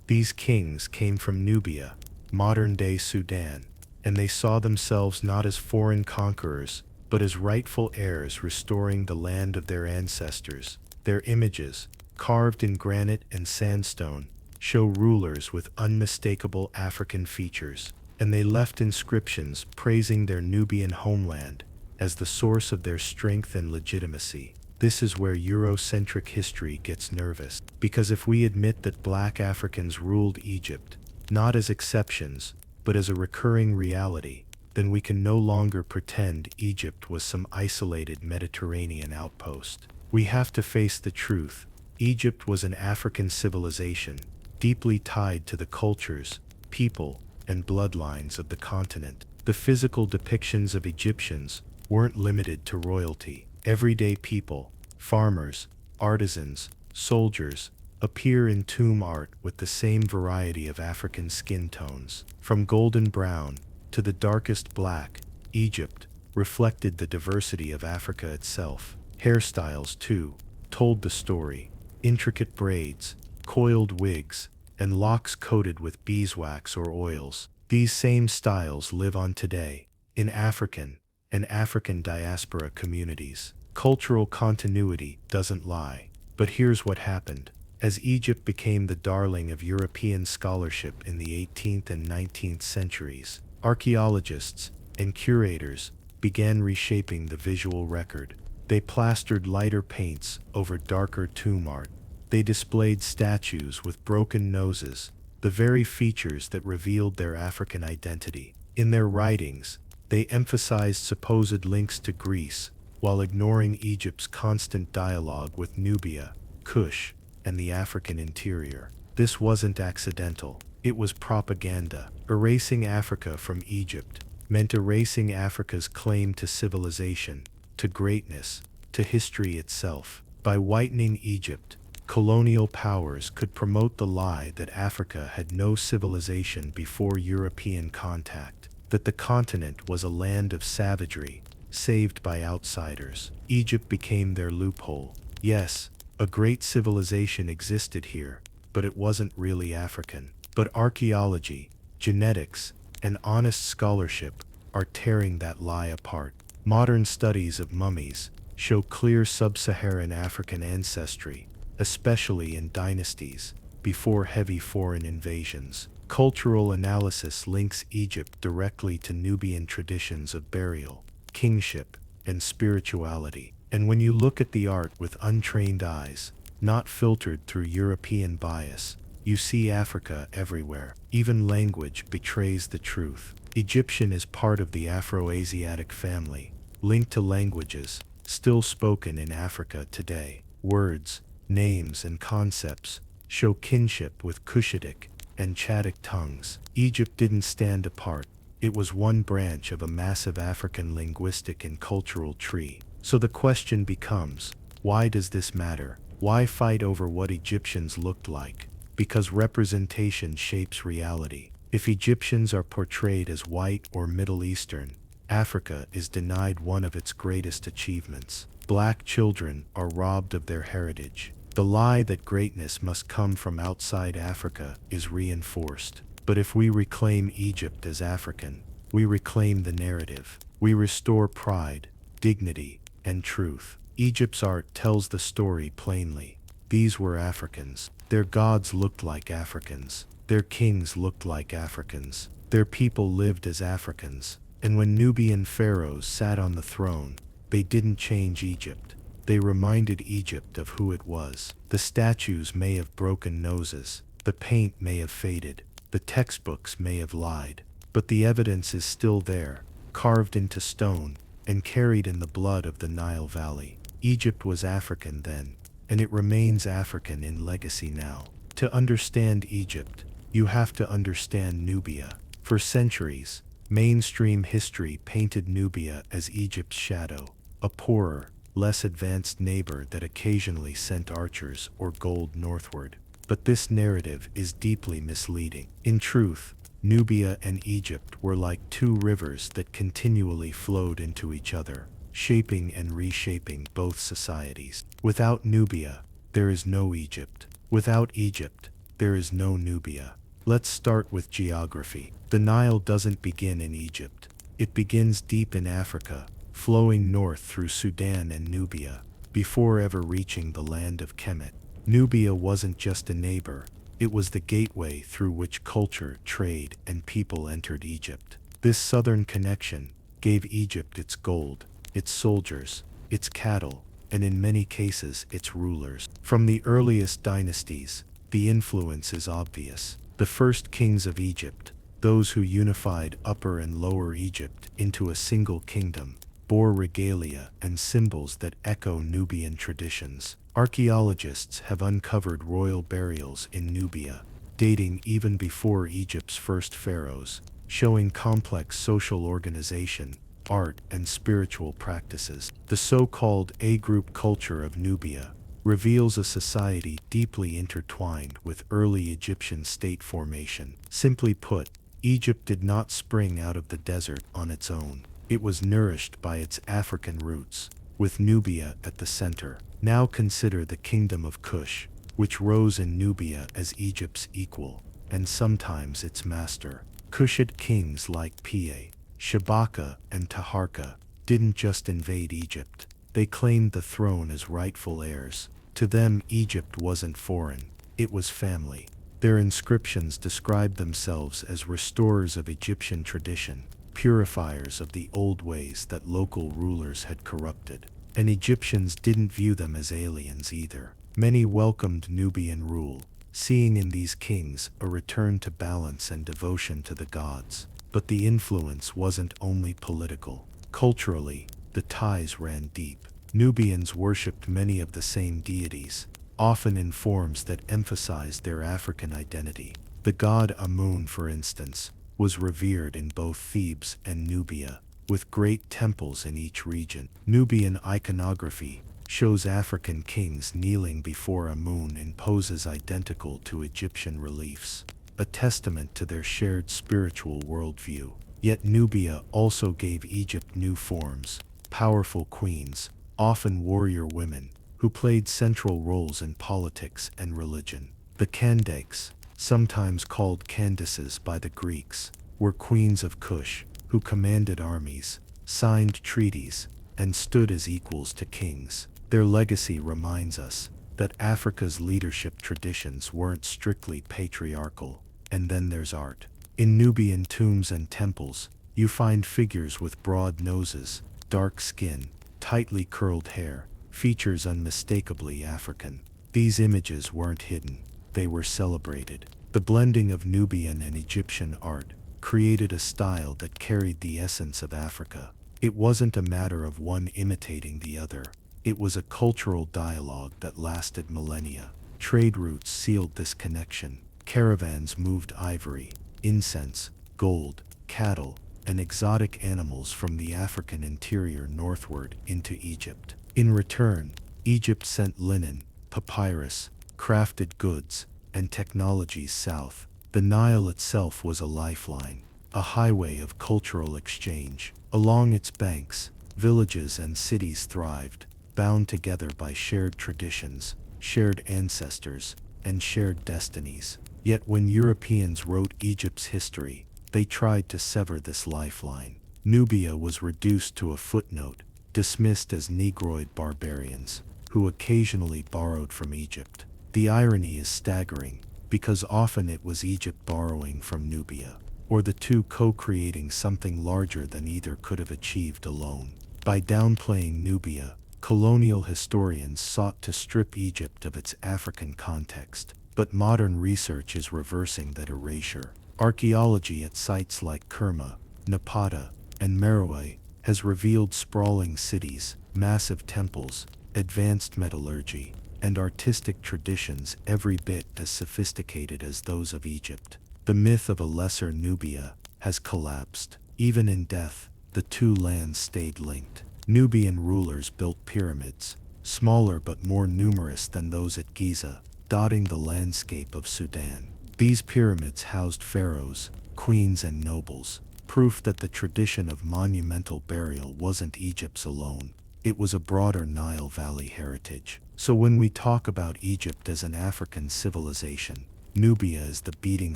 S1: These kings came from Nubia, modern-day Sudan, and they saw themselves not as foreign conquerors, but as rightful heirs restoring the land of their ancestors. Their images, carved in granite and sandstone, show rulers with unmistakable African features, and they left inscriptions praising their Nubian homeland as the source of their strength and legitimacy. This is where Eurocentric history gets nervous, because if we admit that Black Africans ruled Egypt, not as exceptions, but as a recurring reality, then we can no longer pretend Egypt was some isolated Mediterranean outpost. We have to face the truth. Egypt was an African civilization, deeply tied to the cultures, people, and bloodlines of the continent. The physical depictions of Egyptians weren't limited to royalty. Everyday people, farmers, artisans, soldiers, appear in tomb art with the same variety of African skin tones. From golden brown to the darkest black, Egypt reflected the diversity of Africa itself. Hairstyles, too, told the story. intricate braids, coiled wigs, and locks coated with beeswax or oils. These same styles live on today in African and African diaspora communities. Cultural continuity doesn't lie. But here's what happened. As Egypt became the darling of European scholarship in the 18th and 19th centuries, archaeologists and curators began reshaping the visual record. They plastered lighter paints over darker tomb art. They displayed statues with broken noses, the very features that revealed their African identity. In their writings, they emphasized supposed links to Greece, while ignoring Egypt's constant dialogue with Nubia, Kush, and the African interior. This wasn't accidental. It was propaganda. Erasing Africa from Egypt meant erasing Africa's claim to civilization, to greatness, to history itself. By whitening Egypt, colonial powers could promote the lie that Africa had no civilization before European contact, that the continent was a land of savagery, saved by outsiders. Egypt became their loophole. Yes, a great civilization existed here, but it wasn't really African. But archaeology, genetics, and honest scholarship are tearing that lie apart. Modern studies of mummies show clear sub-Saharan African ancestry, especially in dynasties before heavy foreign invasions. Cultural analysis links Egypt directly to Nubian traditions of burial, kingship, and spirituality. And when you look at the art with untrained eyes, not filtered through European bias, you see Africa everywhere. Even language betrays the truth. Egyptian is part of the Afro-Asiatic family, linked to languages still spoken in Africa today. Words, names, and concepts show kinship with Cushitic and Chadic tongues. Egypt didn't stand apart. It was one branch of a massive African linguistic and cultural tree. So the question becomes, why does this matter? Why fight over what Egyptians looked like? Because representation shapes reality. If Egyptians are portrayed as white or Middle Eastern, Africa is denied one of its greatest achievements. Black children are robbed of their heritage. The lie that greatness must come from outside Africa is reinforced. But if we reclaim Egypt as African, we reclaim the narrative. We restore pride, dignity, and truth. Egypt's art tells the story plainly. These were Africans. Their gods looked like Africans. Their kings looked like Africans. Their people lived as Africans. And when Nubian pharaohs sat on the throne, they didn't change Egypt. They reminded Egypt of who it was. The statues may have broken noses. The paint may have faded. The textbooks may have lied. But the evidence is still there, carved into stone, and carried in the blood of the Nile Valley. Egypt was African then, and it remains African in legacy now. To understand Egypt, you have to understand Nubia. For centuries, mainstream history painted Nubia as Egypt's shadow, a poorer, less advanced neighbor that occasionally sent archers or gold northward. But this narrative is deeply misleading. In truth, Nubia and Egypt were like two rivers that continually flowed into each other, shaping and reshaping both societies. Without Nubia, there is no Egypt. Without Egypt, there is no Nubia. Let's start with geography. The Nile doesn't begin in Egypt. It begins deep in Africa, flowing north through Sudan and Nubia, before ever reaching the land of Kemet. Nubia wasn't just a neighbor, it was the gateway through which culture, trade, and people entered Egypt. This southern connection gave Egypt its gold, its soldiers, its cattle, and in many cases its rulers. From the earliest dynasties, the influence is obvious. The first kings of Egypt, those who unified Upper and Lower Egypt into a single kingdom, bore regalia and symbols that echo Nubian traditions. Archaeologists have uncovered royal burials in Nubia, dating even before Egypt's first pharaohs, showing complex social organization, art, and spiritual practices. The so-called A-group culture of Nubia reveals a society deeply intertwined with early Egyptian state formation. Simply put, Egypt did not spring out of the desert on its own. It was nourished by its African roots, with Nubia at the center. Now consider the kingdom of Kush. which rose in Nubia as Egypt's equal, and sometimes its master. Kushite kings like Pa, Shabaka, and Taharka didn't just invade Egypt, they claimed the throne as rightful heirs. To them, Egypt wasn't foreign, it was family. Their inscriptions described themselves as restorers of Egyptian tradition, purifiers of the old ways that local rulers had corrupted. And Egyptians didn't view them as aliens either. Many welcomed Nubian rule, seeing in these kings a return to balance and devotion to the gods. But the influence wasn't only political. Culturally, the ties ran deep. Nubians worshipped many of the same deities, often in forms that emphasized their African identity. The god Amun, for instance, was revered in both Thebes and Nubia, with great temples in each region. Nubian iconography shows African kings kneeling before Amun in poses identical to Egyptian reliefs, a testament to their shared spiritual worldview. Yet Nubia also gave Egypt new forms, powerful queens, often warrior women, who played central roles in politics and religion. The Candaces, sometimes called Candaces by the Greeks, were queens of Kush, who commanded armies, signed treaties, and stood as equals to kings. Their legacy reminds us that Africa's leadership traditions weren't strictly patriarchal. And then there's art. In Nubian tombs and temples, you find figures with broad noses, dark skin, tightly curled hair, features unmistakably African. These images weren't hidden, they were celebrated. The blending of Nubian and Egyptian art created a style that carried the essence of Africa. It wasn't a matter of one imitating the other, it was a cultural dialogue that lasted millennia. Trade routes sealed this connection. Caravans moved ivory, incense, gold, cattle, and exotic animals from the African interior northward into Egypt. In return, Egypt sent linen, papyrus, crafted goods, and technologies south. The Nile itself was a lifeline, a highway of cultural exchange. Along its banks, villages and cities thrived, bound together by shared traditions, shared ancestors, and shared destinies. Yet when Europeans wrote Egypt's history, they tried to sever this lifeline. Nubia was reduced to a footnote, dismissed as Negroid barbarians, who occasionally borrowed from Egypt. The irony is staggering, because often it was Egypt borrowing from Nubia, or the two co-creating something larger than either could have achieved alone. By downplaying Nubia, colonial historians sought to strip Egypt of its African context. But modern research is reversing that erasure. Archaeology at sites like Kerma, Napata, and Meroe has revealed sprawling cities, massive temples, advanced metallurgy, and artistic traditions every bit as sophisticated as those of Egypt. The myth of a lesser Nubia has collapsed. Even in death, the two lands stayed linked. Nubian rulers built pyramids, smaller but more numerous than those at Giza, dotting the landscape of Sudan. These pyramids housed pharaohs, queens, and nobles, proof that the tradition of monumental burial wasn't Egypt's alone. It was a broader Nile Valley heritage. So when we talk about Egypt as an African civilization, Nubia is the beating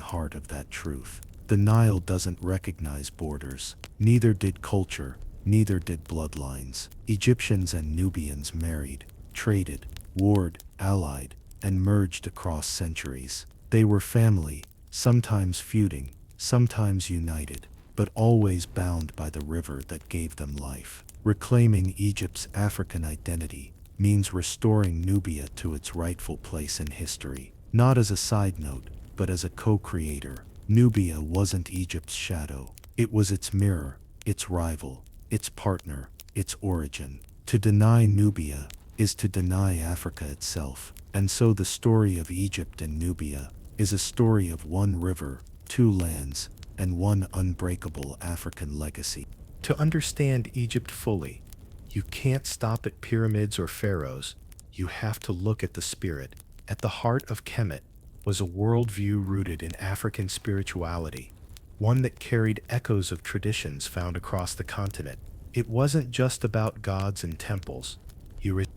S1: heart of that truth. The Nile doesn't recognize borders. Neither did culture, neither did bloodlines. Egyptians and Nubians married, traded, warred, allied, and merged across centuries. They were family, sometimes feuding, sometimes united, but always bound by the river that gave them life. Reclaiming Egypt's African identity means restoring Nubia to its rightful place in history. Not as a side note, but as a co-creator. Nubia wasn't Egypt's shadow. It was its mirror, its rival, its partner, its origin. To deny Nubia is to deny Africa itself. And so the story of Egypt and Nubia is a story of one river, two lands, and one unbreakable African legacy. To understand Egypt fully, you can't stop at pyramids or pharaohs. You have to look at the spirit. At the heart of Kemet was a worldview rooted in African spirituality, one that carried echoes of traditions found across the continent. It wasn't just about gods and temples.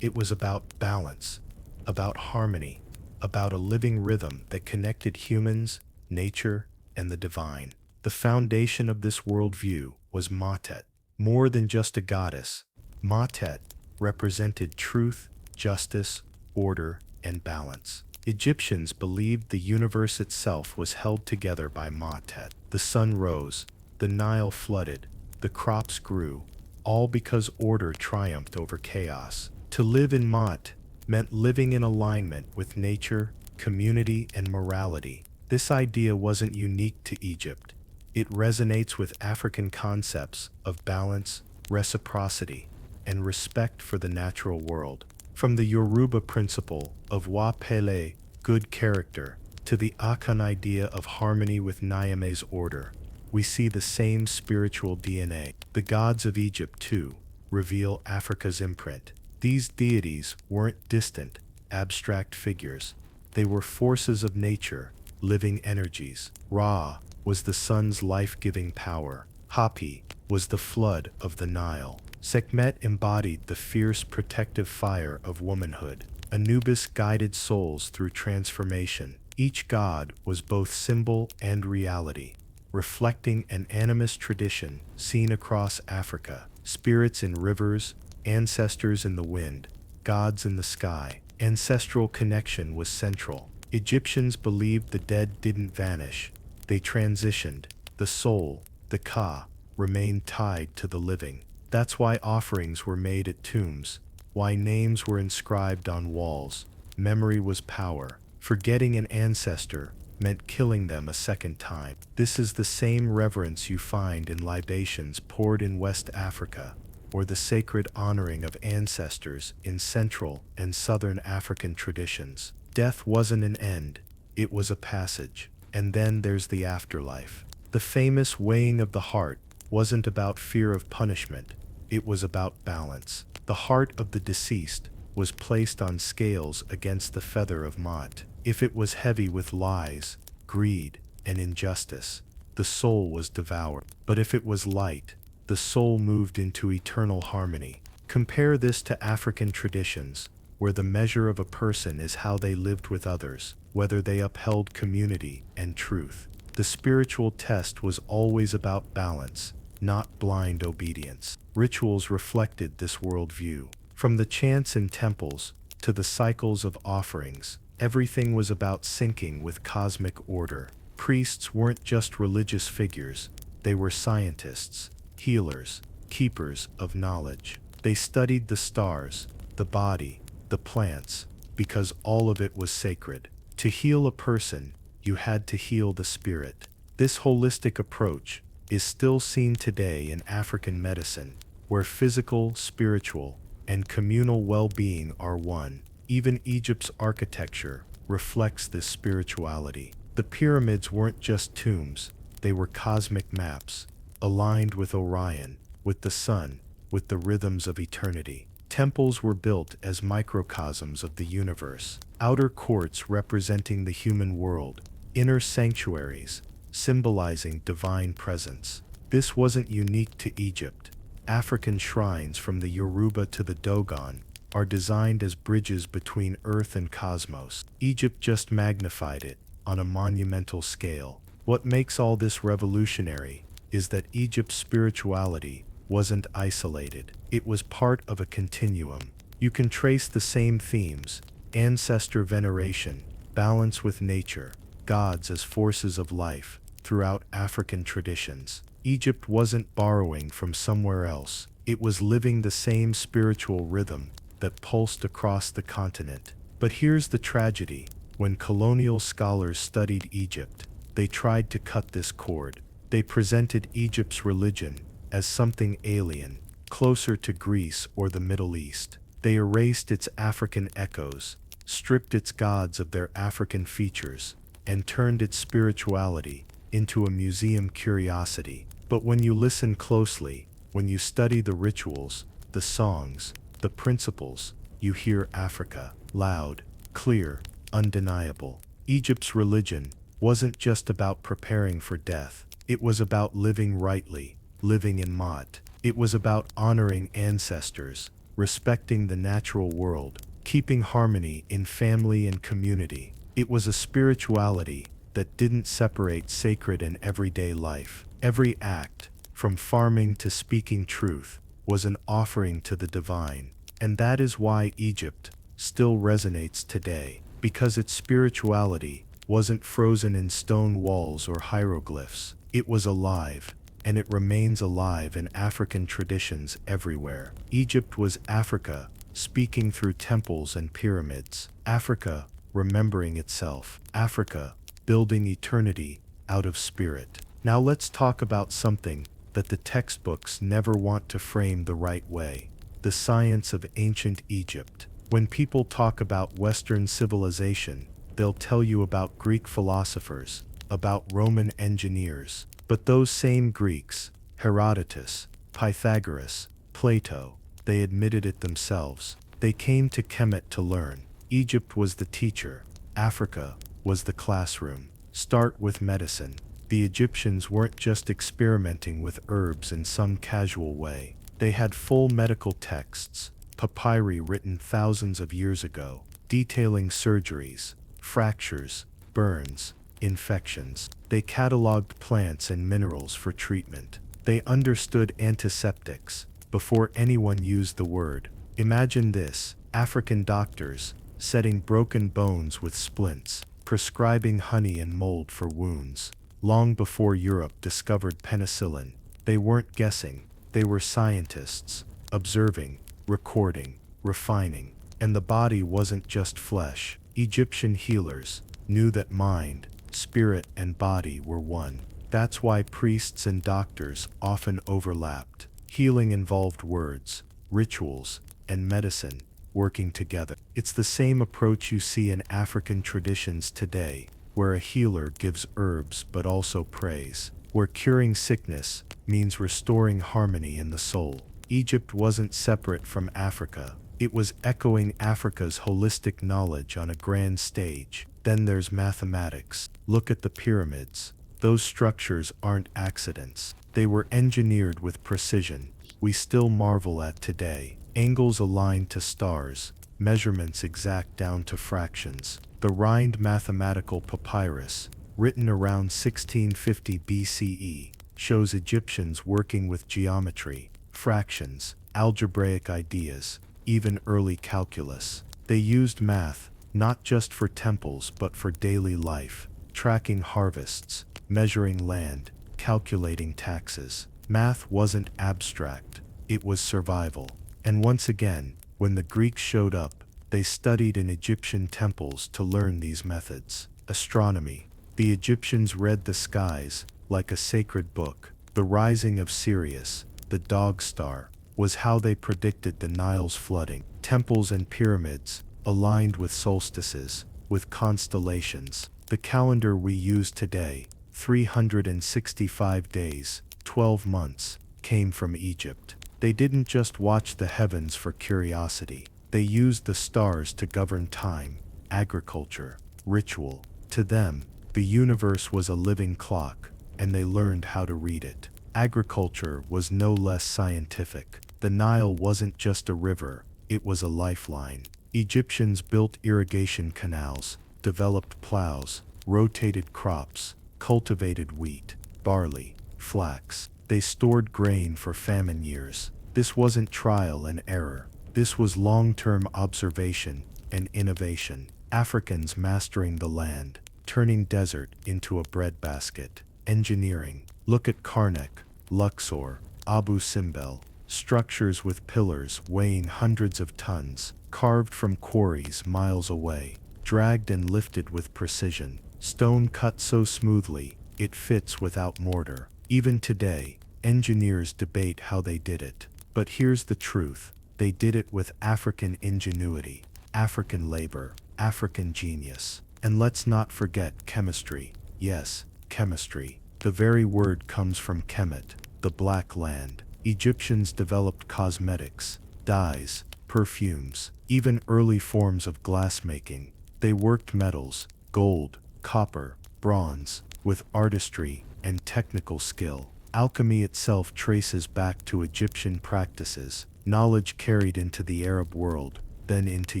S1: It was about balance, about harmony, about a living rhythm that connected humans, nature, and the divine. The foundation of this worldview was Maat. More than just a goddess, Maat represented truth, justice, order, and balance. Egyptians believed the universe itself was held together by Maat. The sun rose, the Nile flooded, the crops grew, all because order triumphed over chaos. To live in Maat meant living in alignment with nature, community, and morality. This idea wasn't unique to Egypt. It resonates with African concepts of balance, reciprocity, and respect for the natural world. From the Yoruba principle of wa pele, good character, to the Akan idea of harmony with Niame's order, we see the same spiritual DNA. The gods of Egypt, too, reveal Africa's imprint. These deities weren't distant, abstract figures. They were forces of nature, living energies. Ra was the sun's life-giving power. Hapi was the flood of the Nile. Sekhmet embodied the fierce protective fire of womanhood. Anubis guided souls through transformation. Each god was both symbol and reality, reflecting an animist tradition seen across Africa. Spirits in rivers, ancestors in the wind, gods in the sky. Ancestral connection was central. Egyptians believed the dead didn't vanish. They transitioned. The soul, the Ka, remained tied to the living. That's why offerings were made at tombs, why names were inscribed on walls. Memory was power. Forgetting an ancestor meant killing them a second time. This is the same reverence you find in libations poured in West Africa, or the sacred honoring of ancestors in Central and Southern African traditions. Death wasn't an end, it was a passage. And then there's the afterlife. The famous weighing of the heart wasn't about fear of punishment, it was about balance. The heart of the deceased was placed on scales against the feather of Maat. If it was heavy with lies, greed, and injustice, the soul was devoured. But if it was light, the soul moved into eternal harmony. Compare this to African traditions, where the measure of a person is how they lived with others, whether they upheld community and truth. The spiritual test was always about balance, not blind obedience. Rituals reflected this worldview. From the chants in temples to the cycles of offerings, everything was about syncing with cosmic order. Priests weren't just religious figures, they were scientists, healers, keepers of knowledge. They studied the stars, the body, the plants, because all of it was sacred. To heal a person, you had to heal the spirit. This holistic approach is still seen today in African medicine, where physical, spiritual, and communal well-being are one. Even Egypt's architecture reflects this spirituality. The pyramids weren't just tombs, they were cosmic maps, aligned with Orion, with the sun, with the rhythms of eternity. Temples were built as microcosms of the universe, outer courts representing the human world, inner sanctuaries symbolizing divine presence. This wasn't unique to Egypt. African shrines from the Yoruba to the Dogon are designed as bridges between earth and cosmos. Egypt just magnified it on a monumental scale. What makes all this revolutionary is that Egypt's spirituality wasn't isolated. It was part of a continuum. You can trace the same themes: ancestor veneration, balance with nature, gods as forces of life, throughout African traditions. Egypt wasn't borrowing from somewhere else. It was living the same spiritual rhythm that pulsed across the continent. But here's the tragedy. When colonial scholars studied Egypt, they tried to cut this cord. They presented Egypt's religion as something alien, closer to Greece or the Middle East. They erased its African echoes, stripped its gods of their African features, and turned its spirituality into a museum curiosity. But when you listen closely, when you study the rituals, the songs, the principles, you hear Africa, loud, clear, undeniable. Egypt's religion wasn't just about preparing for death. It was about living rightly, living in Maat. It was about honoring ancestors, respecting the natural world, keeping harmony in family and community. It was a spirituality that didn't separate sacred and everyday life. Every act, from farming to speaking truth, was an offering to the divine. And that is why Egypt still resonates today, because its spirituality wasn't frozen in stone walls or hieroglyphs. It was alive, and it remains alive in African traditions everywhere. Egypt was Africa, speaking through temples and pyramids. Africa, remembering itself. Africa, building eternity out of spirit. Now let's talk about something that the textbooks never want to frame the right way: the science of ancient Egypt. When people talk about Western civilization, they'll tell you about Greek philosophers, about Roman engineers. But those same Greeks, Herodotus, Pythagoras, Plato, they admitted it themselves. They came to Kemet to learn. Egypt was the teacher. Africa was the classroom. Start with medicine. The Egyptians weren't just experimenting with herbs in some casual way. They had full medical texts, papyri written thousands of years ago, detailing surgeries, fractures, burns, infections. They cataloged plants and minerals for treatment. They understood antiseptics before anyone used the word. Imagine this: African doctors setting broken bones with splints, prescribing honey and mold for wounds. Long before Europe discovered penicillin, they weren't guessing, they were scientists, observing, recording, refining. And the body wasn't just flesh. Egyptian healers knew that mind, spirit, and body were one. That's why priests and doctors often overlapped. Healing involved words, rituals, and medicine working together. It's the same approach you see in African traditions today, where a healer gives herbs but also prays, where curing sickness means restoring harmony in the soul. Egypt wasn't separate from Africa. It was echoing Africa's holistic knowledge on a grand stage. Then there's mathematics. Look at the pyramids. Those structures aren't accidents. They were engineered with precision we still marvel at today. Angles aligned to stars, measurements exact down to fractions. The Rhind mathematical papyrus, written around 1650 BCE, shows Egyptians working with geometry, fractions, algebraic ideas, even early calculus. They used math, not just for temples but for daily life, tracking harvests, measuring land, calculating taxes. Math wasn't abstract, it was survival. And once again, when the Greeks showed up, they studied in Egyptian temples to learn these methods. Astronomy. The Egyptians read the skies like a sacred book. The rising of Sirius, the dog star, was how they predicted the Nile's flooding. Temples and pyramids, aligned with solstices, with constellations. The calendar we use today, 365 days, 12 months, came from Egypt. They didn't just watch the heavens for curiosity. They used the stars to govern time, agriculture, ritual. To them, the universe was a living clock, and they learned how to read it. Agriculture was no less scientific. The Nile wasn't just a river, it was a lifeline. Egyptians built irrigation canals, developed plows, rotated crops, cultivated wheat, barley, flax. They stored grain for famine years. This wasn't trial and error. This was long-term observation and innovation. Africans mastering the land, turning desert into a breadbasket. Engineering. Look at Karnak, Luxor, Abu Simbel. Structures with pillars weighing hundreds of tons, carved from quarries miles away, dragged and lifted with precision. Stone cut so smoothly, it fits without mortar. Even today, engineers debate how they did it. But here's the truth. They did it with African ingenuity, African labor, African genius. And let's not forget chemistry. Yes, chemistry. The very word comes from Kemet, the Black Land. Egyptians developed cosmetics, dyes, perfumes, even early forms of glassmaking. They worked metals, gold, copper, bronze, with artistry and technical skill. Alchemy itself traces back to Egyptian practices, knowledge carried into the Arab world, then into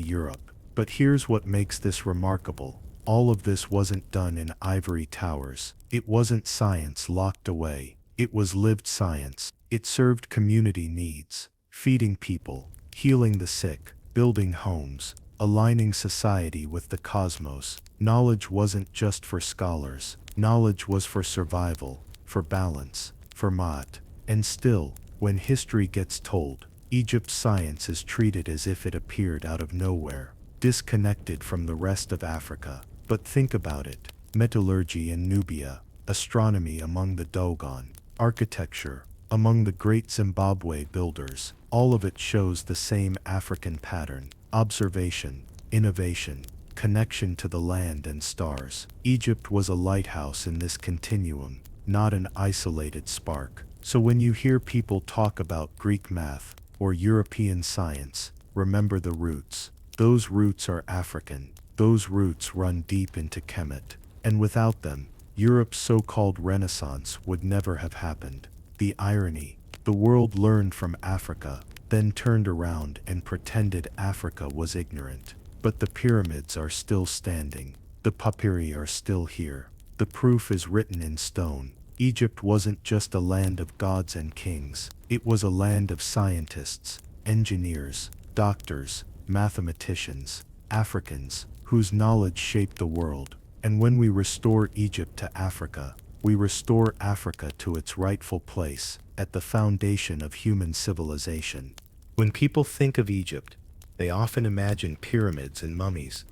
S1: Europe. But here's what makes this remarkable. All of this wasn't done in ivory towers. It wasn't science locked away. It was lived science. It served community needs, feeding people, healing the sick, building homes, aligning society with the cosmos. Knowledge wasn't just for scholars. Knowledge was for survival, for balance, for Maat. And still, when history gets told, Egypt's science is treated as if it appeared out of nowhere, disconnected from the rest of Africa. But think about it. Metallurgy in Nubia, astronomy among the Dogon, architecture among the great Zimbabwe builders, all of it shows the same African pattern: observation, innovation, connection to the land and stars. Egypt was a lighthouse in this continuum, not an isolated spark. So when you hear people talk about Greek math or European science, remember the roots. Those roots are African. Those roots run deep into Kemet. And without them, Europe's so-called Renaissance would never have happened. The irony: the world learned from Africa, then turned around and pretended Africa was ignorant. But the pyramids are still standing. The papyri are still here. The proof is written in stone. Egypt wasn't just a land of gods and kings. It was a land of scientists, engineers, doctors, mathematicians, Africans, whose knowledge shaped the world. And when we restore Egypt to Africa, we restore Africa to its rightful place, at the foundation of human civilization. When people think of Egypt, they often imagine pyramids and mummies,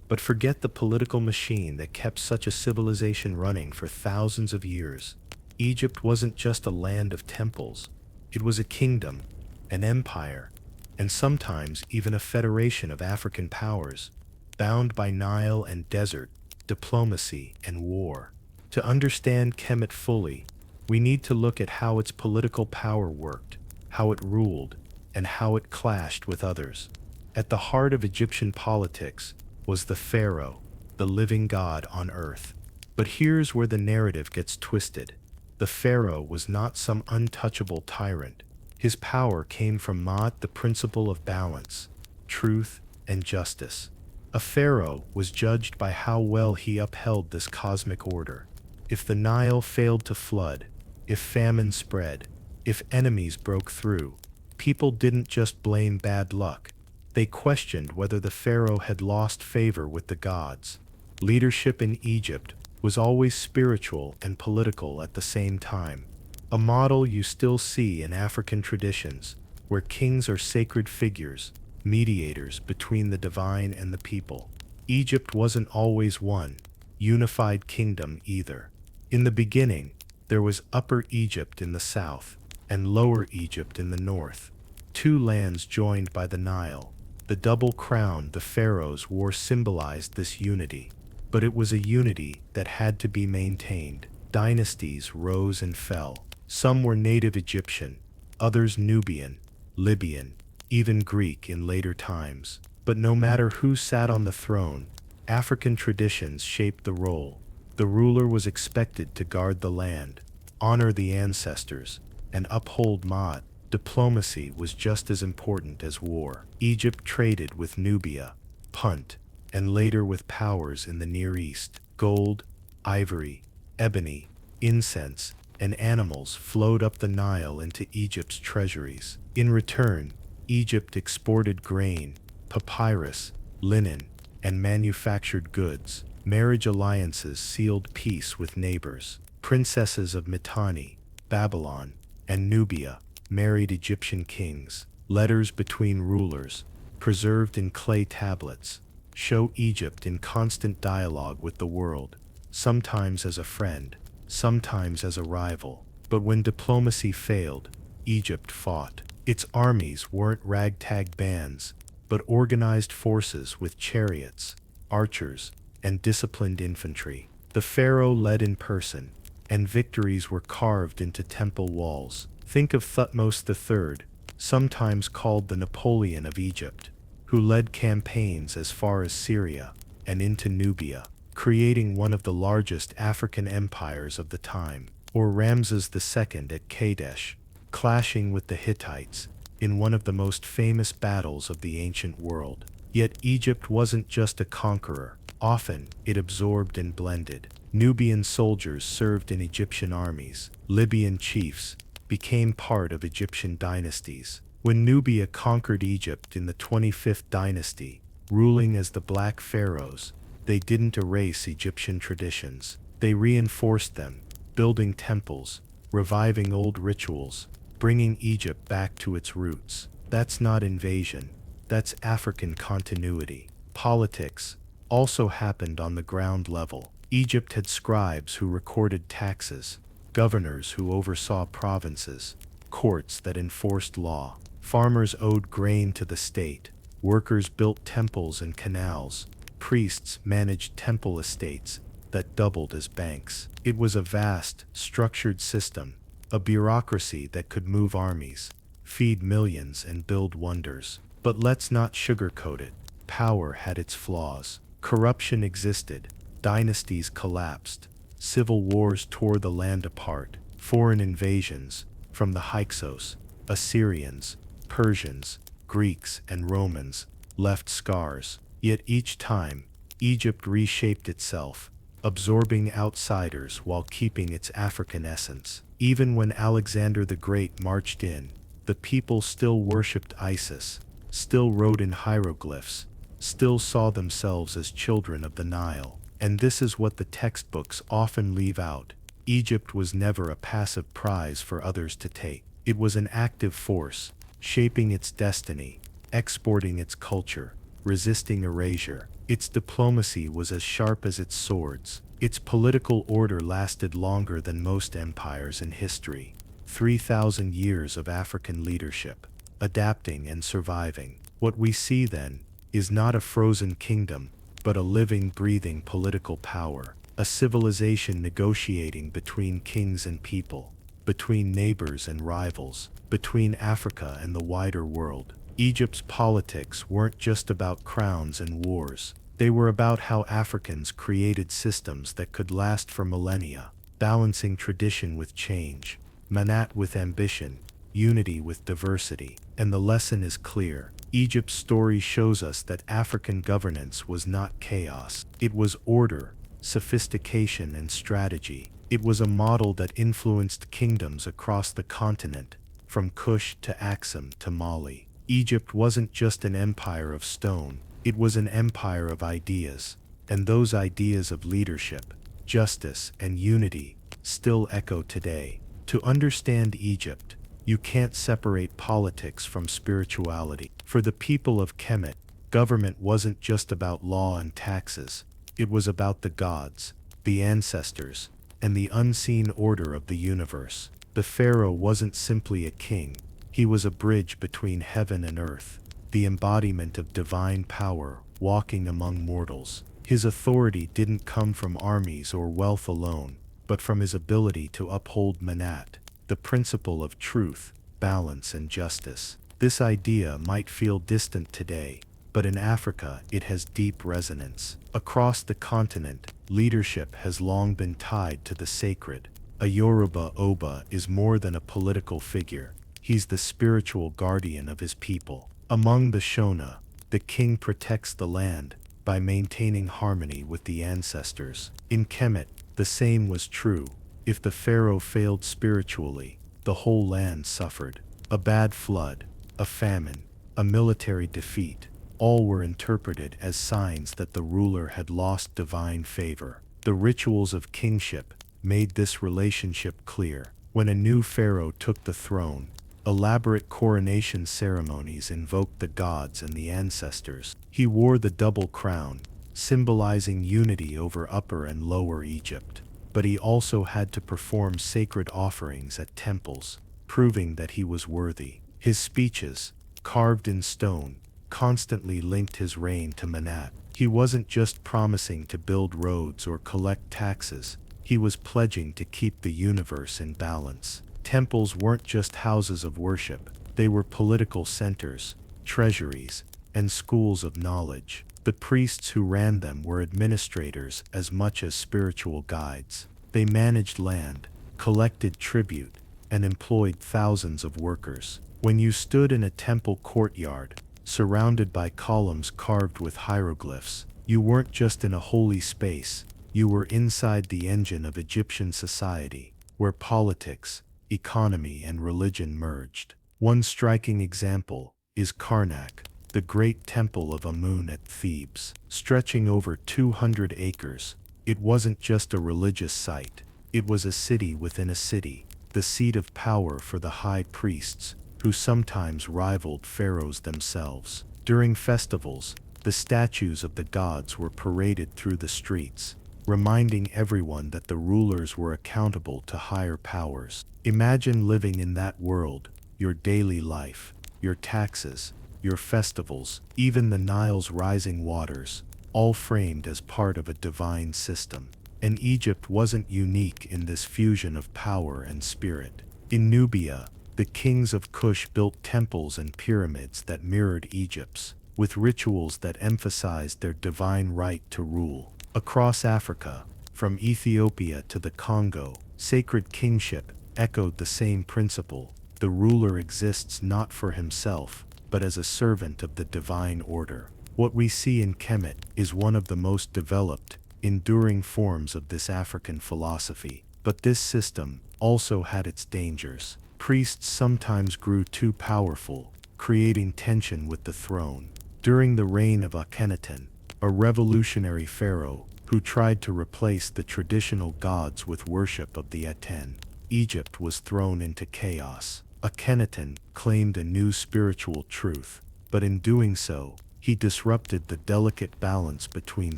S1: but forget the political machine that kept such a civilization running for thousands of years. Egypt wasn't just a land of temples. It was a kingdom, an empire, and sometimes even a federation of African powers, bound by Nile and desert, diplomacy and war. To understand Kemet fully, we need to look at how its political power worked, how it ruled, and how it clashed with others. At the heart of Egyptian politics was the pharaoh, the living god on earth. But here's where the narrative gets twisted. The pharaoh was not some untouchable tyrant. His power came from Maat, the principle of balance, truth, and justice. A pharaoh was judged by how well he upheld this cosmic order. If the Nile failed to flood, if famine spread, if enemies broke through, people didn't just blame bad luck. They questioned whether the pharaoh had lost favor with the gods. Leadership in Egypt was always spiritual and political at the same time, a model you still see in African traditions, where kings are sacred figures, mediators between the divine and the people. Egypt wasn't always one unified kingdom either. In the beginning, there was Upper Egypt in the south and Lower Egypt in the north, two lands joined by the Nile. The double crown the pharaohs wore symbolized this unity, but it was a unity that had to be maintained. Dynasties rose and fell. Some were native Egyptian, others Nubian, Libyan, even Greek in later times. But no matter who sat on the throne, African traditions shaped the role. The ruler was expected to guard the land, honor the ancestors, and uphold Maat. Diplomacy was just as important as war. Egypt traded with Nubia, Punt, and later with powers in the Near East. Gold, ivory, ebony, incense, and animals flowed up the Nile into Egypt's treasuries. In return, Egypt exported grain, papyrus, linen, and manufactured goods. Marriage alliances sealed peace with neighbors. Princesses of Mitanni, Babylon, and Nubia married Egyptian kings. Letters between rulers, preserved in clay tablets, show Egypt in constant dialogue with the world, sometimes as a friend, sometimes as a rival. But when diplomacy failed, Egypt fought. Its armies weren't ragtag bands, but organized forces with chariots, archers, and disciplined infantry. The pharaoh led in person, and victories were carved into temple walls. Think of Thutmose III, sometimes called the Napoleon of Egypt, who led campaigns as far as Syria and into Nubia, creating one of the largest African empires of the time. Or Ramses II at Kadesh, clashing with the Hittites, in one of the most famous battles of the ancient world. Yet Egypt wasn't just a conqueror. Often, it absorbed and blended. Nubian soldiers served in Egyptian armies. Libyan chiefs became part of Egyptian dynasties. When Nubia conquered Egypt in the 25th dynasty, ruling as the Black Pharaohs, they didn't erase Egyptian traditions. They reinforced them, building temples, reviving old rituals, bringing Egypt back to its roots. That's not invasion. That's African continuity. Politics also happened on the ground level. Egypt had scribes who recorded taxes, governors who oversaw provinces, courts that enforced law. Farmers owed grain to the state. Workers built temples and canals. Priests managed temple estates that doubled as banks. It was a vast, structured system, a bureaucracy that could move armies, feed millions, and build wonders. But let's not sugarcoat it. Power had its flaws. Corruption existed. Dynasties collapsed. Civil wars tore the land apart. Foreign invasions, from the Hyksos, Assyrians, Persians, Greeks, and Romans, left scars. Yet each time, Egypt reshaped itself, absorbing outsiders while keeping its African essence. Even when Alexander the Great marched in, the people still worshipped Isis, still wrote in hieroglyphs, still saw themselves as children of the Nile. And this is what the textbooks often leave out. Egypt was never a passive prize for others to take. It was an active force, shaping its destiny, exporting its culture, resisting erasure. Its diplomacy was as sharp as its swords. Its political order lasted longer than most empires in history. 3,000 years of African leadership, adapting and surviving. What we see then is not a frozen kingdom, but a living, breathing political power, a civilization negotiating between kings and people, between neighbors and rivals, between Africa and the wider world. Egypt's politics weren't just about crowns and wars. They were about how Africans created systems that could last for millennia, balancing tradition with change, Maat with ambition, unity with diversity. And the lesson is clear. Egypt's story shows us that African governance was not chaos. It was order, sophistication, and strategy. It was a model that influenced kingdoms across the continent, from Kush to Aksum to Mali. Egypt wasn't just an empire of stone, it was an empire of ideas, and those ideas of leadership, justice, and unity still echo today. To understand Egypt, you can't separate politics from spirituality. For the people of Kemet, government wasn't just about law and taxes, it was about the gods, the ancestors, and the unseen order of the universe. The pharaoh wasn't simply a king, he was a bridge between heaven and earth, the embodiment of divine power walking among mortals. His authority didn't come from armies or wealth alone, but from his ability to uphold Maat, the principle of truth, balance, and justice. This idea might feel distant today, but in Africa it has deep resonance. Across the continent, leadership has long been tied to the sacred. A Yoruba Oba is more than a political figure. He's the spiritual guardian of his people. Among the Shona, the king protects the land by maintaining harmony with the ancestors. In Kemet, the same was true. If the pharaoh failed spiritually, the whole land suffered. A bad flood, a famine, a military defeat, all were interpreted as signs that the ruler had lost divine favor. The rituals of kingship made this relationship clear. When a new pharaoh took the throne, elaborate coronation ceremonies invoked the gods and the ancestors. He wore the double crown, symbolizing unity over Upper and Lower Egypt. But he also had to perform sacred offerings at temples, proving that he was worthy. His speeches, carved in stone, constantly linked his reign to Maat. He wasn't just promising to build roads or collect taxes, he was pledging to keep the universe in balance. Temples weren't just houses of worship, they were political centers, treasuries, and schools of knowledge. The priests who ran them were administrators as much as spiritual guides. They managed land, collected tribute, and employed thousands of workers. When you stood in a temple courtyard, surrounded by columns carved with hieroglyphs, you weren't just in a holy space, you were inside the engine of Egyptian society, where politics, economy, and religion merged. One striking example is Karnak, the great temple of Amun at Thebes. Stretching over 200 acres, it wasn't just a religious site, it was a city within a city, the seat of power for the high priests, who sometimes rivaled pharaohs themselves. During festivals, the statues of the gods were paraded through the streets, reminding everyone that the rulers were accountable to higher powers. Imagine living in that world, your daily life, your taxes, your festivals, even the Nile's rising waters, all framed as part of a divine system. And Egypt wasn't unique in this fusion of power and spirit. In Nubia, the kings of Kush built temples and pyramids that mirrored Egypt's, with rituals that emphasized their divine right to rule. Across Africa, from Ethiopia to the Congo, sacred kingship echoed the same principle. The ruler exists not for himself, but as a servant of the divine order. What we see in Kemet is one of the most developed, enduring forms of this African philosophy. But this system also had its dangers. Priests sometimes grew too powerful, creating tension with the throne. During the reign of Akhenaten, a revolutionary pharaoh who tried to replace the traditional gods with worship of the Aten, Egypt was thrown into chaos. Akhenaten claimed a new spiritual truth, but in doing so, he disrupted the delicate balance between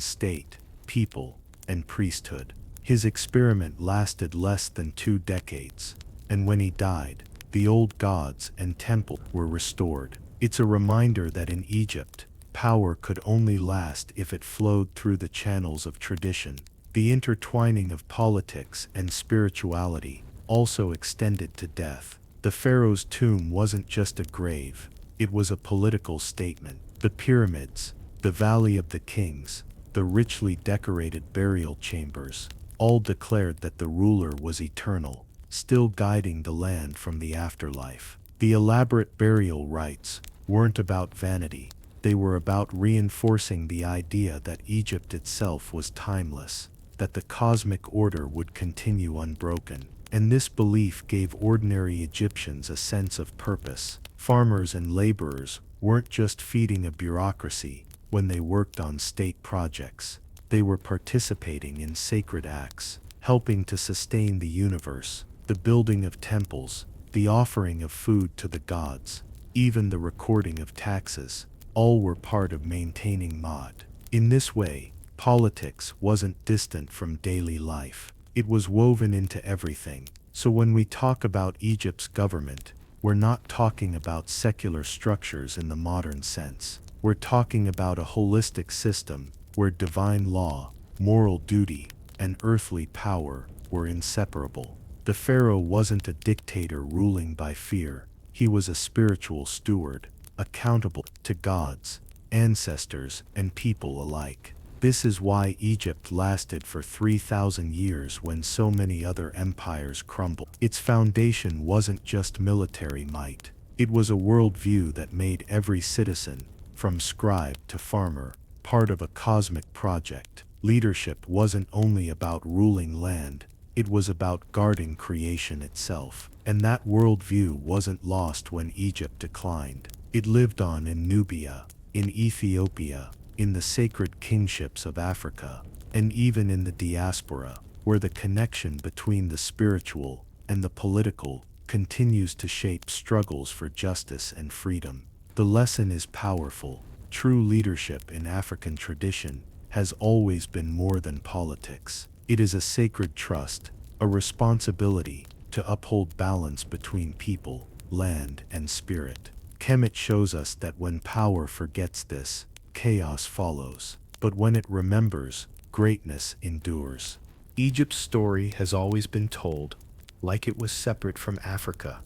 S1: state, people, and priesthood. His experiment lasted less than 2 decades, and when he died, the old gods and temple were restored. It's a reminder that in Egypt, power could only last if it flowed through the channels of tradition. The intertwining of politics and spirituality also extended to death. The pharaoh's tomb wasn't just a grave, it was a political statement. The pyramids, the Valley of the Kings, the richly decorated burial chambers, all declared that the ruler was eternal, still guiding the land from the afterlife. The elaborate burial rites weren't about vanity, they were about reinforcing the idea that Egypt itself was timeless, that the cosmic order would continue unbroken. And this belief gave ordinary Egyptians a sense of purpose. Farmers and laborers weren't just feeding a bureaucracy when they worked on state projects. They were participating in sacred acts, helping to sustain the universe. The building of temples, the offering of food to the gods, even the recording of taxes, all were part of maintaining Maat. In this way, politics wasn't distant from daily life. It was woven into everything. So when we talk about Egypt's government, we're not talking about secular structures in the modern sense. We're talking about a holistic system where divine law, moral duty, and earthly power were inseparable. The pharaoh wasn't a dictator ruling by fear. He was a spiritual steward, accountable to gods, ancestors, and people alike. This is why Egypt lasted for 3,000 years when so many other empires crumbled. Its foundation wasn't just military might. It was a worldview that made every citizen, from scribe to farmer, part of a cosmic project. Leadership wasn't only about ruling land, it was about guarding creation itself. And that worldview wasn't lost when Egypt declined. It lived on in Nubia, in Ethiopia, in the sacred kingships of Africa, and even in the diaspora, where the connection between the spiritual and the political continues to shape struggles for justice and freedom. The lesson is powerful. True leadership in African tradition has always been more than politics. It is a sacred trust, a responsibility to uphold balance between people, land, and spirit. Kemet shows us that when power forgets this, chaos follows. But when it remembers, greatness endures. Egypt's story has always been told like it was separate from Africa,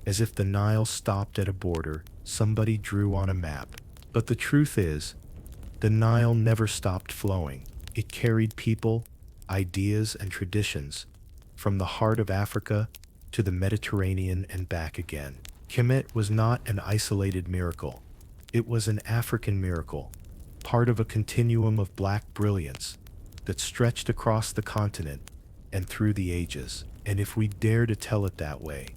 S1: as if the Nile stopped at a border somebody drew on a map. But the truth is, the Nile never stopped flowing. It carried people, ideas, and traditions from the heart of Africa to the Mediterranean and back again. Kemet was not an isolated miracle. It was an African miracle, part of a continuum of black brilliance that stretched across the continent and through the ages. And if we dare to tell it that way,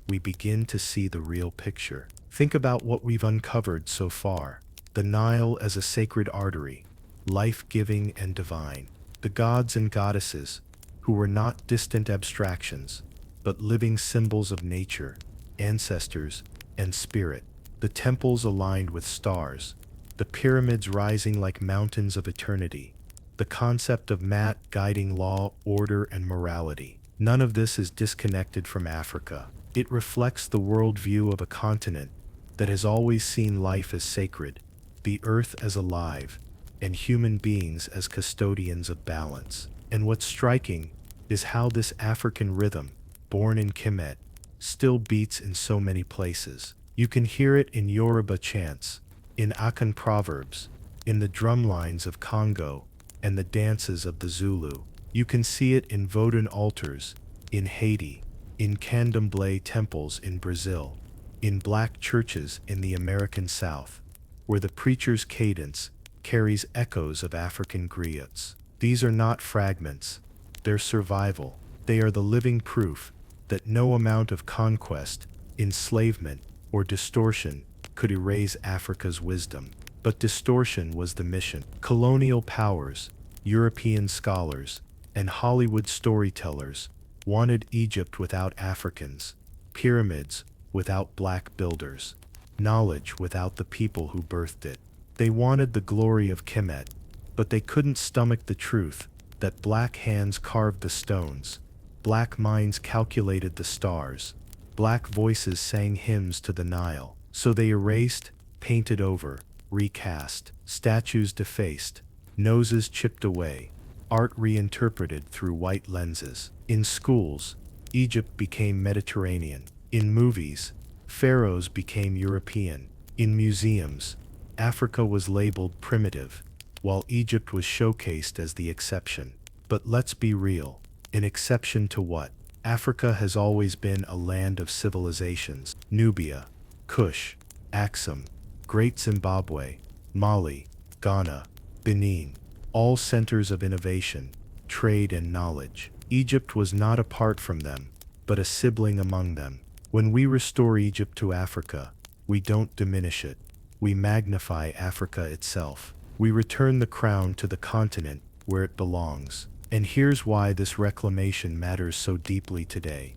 S1: we begin to see the real picture. Think about what we've uncovered so far. The Nile as a sacred artery, life-giving and divine. The gods and goddesses, who were not distant abstractions, but living symbols of nature, ancestors, and spirit. The temples aligned with stars, the pyramids rising like mountains of eternity, the concept of Maat guiding law, order, and morality. None of this is disconnected from Africa. It reflects the worldview of a continent that has always seen life as sacred, the earth as alive, and human beings as custodians of balance. And what's striking is how this African rhythm, born in Kemet, still beats in so many places. You can hear it in Yoruba chants, in Akan proverbs, in the drumlines of Congo, and the dances of the Zulu. You can see it in Vodun altars, in Haiti, in Candomblé temples in Brazil, in black churches in the American South, where the preacher's cadence carries echoes of African griots. These are not fragments, they're survival. They are the living proof that no amount of conquest, enslavement, or distortion could erase Africa's wisdom. But distortion was the mission. Colonial powers, European scholars, and Hollywood storytellers wanted Egypt without Africans, pyramids without black builders, knowledge without the people who birthed it. They wanted the glory of Kemet, but they couldn't stomach the truth that black hands carved the stones, black minds calculated the stars, black voices sang hymns to the Nile. So they erased, painted over, recast, statues defaced, noses chipped away, art reinterpreted through white lenses. In schools, Egypt became Mediterranean. In movies, pharaohs became European. In museums, Africa was labeled primitive, while Egypt was showcased as the exception. But let's be real. An exception to what? Africa has always been a land of civilizations. Nubia, Kush, Axum, Great Zimbabwe, Mali, Ghana, Benin, all centers of innovation, trade, and knowledge. Egypt was not apart from them, but a sibling among them. When we restore Egypt to Africa, we don't diminish it. We magnify Africa itself. We return the crown to the continent where it belongs. And here's why this reclamation matters so deeply today.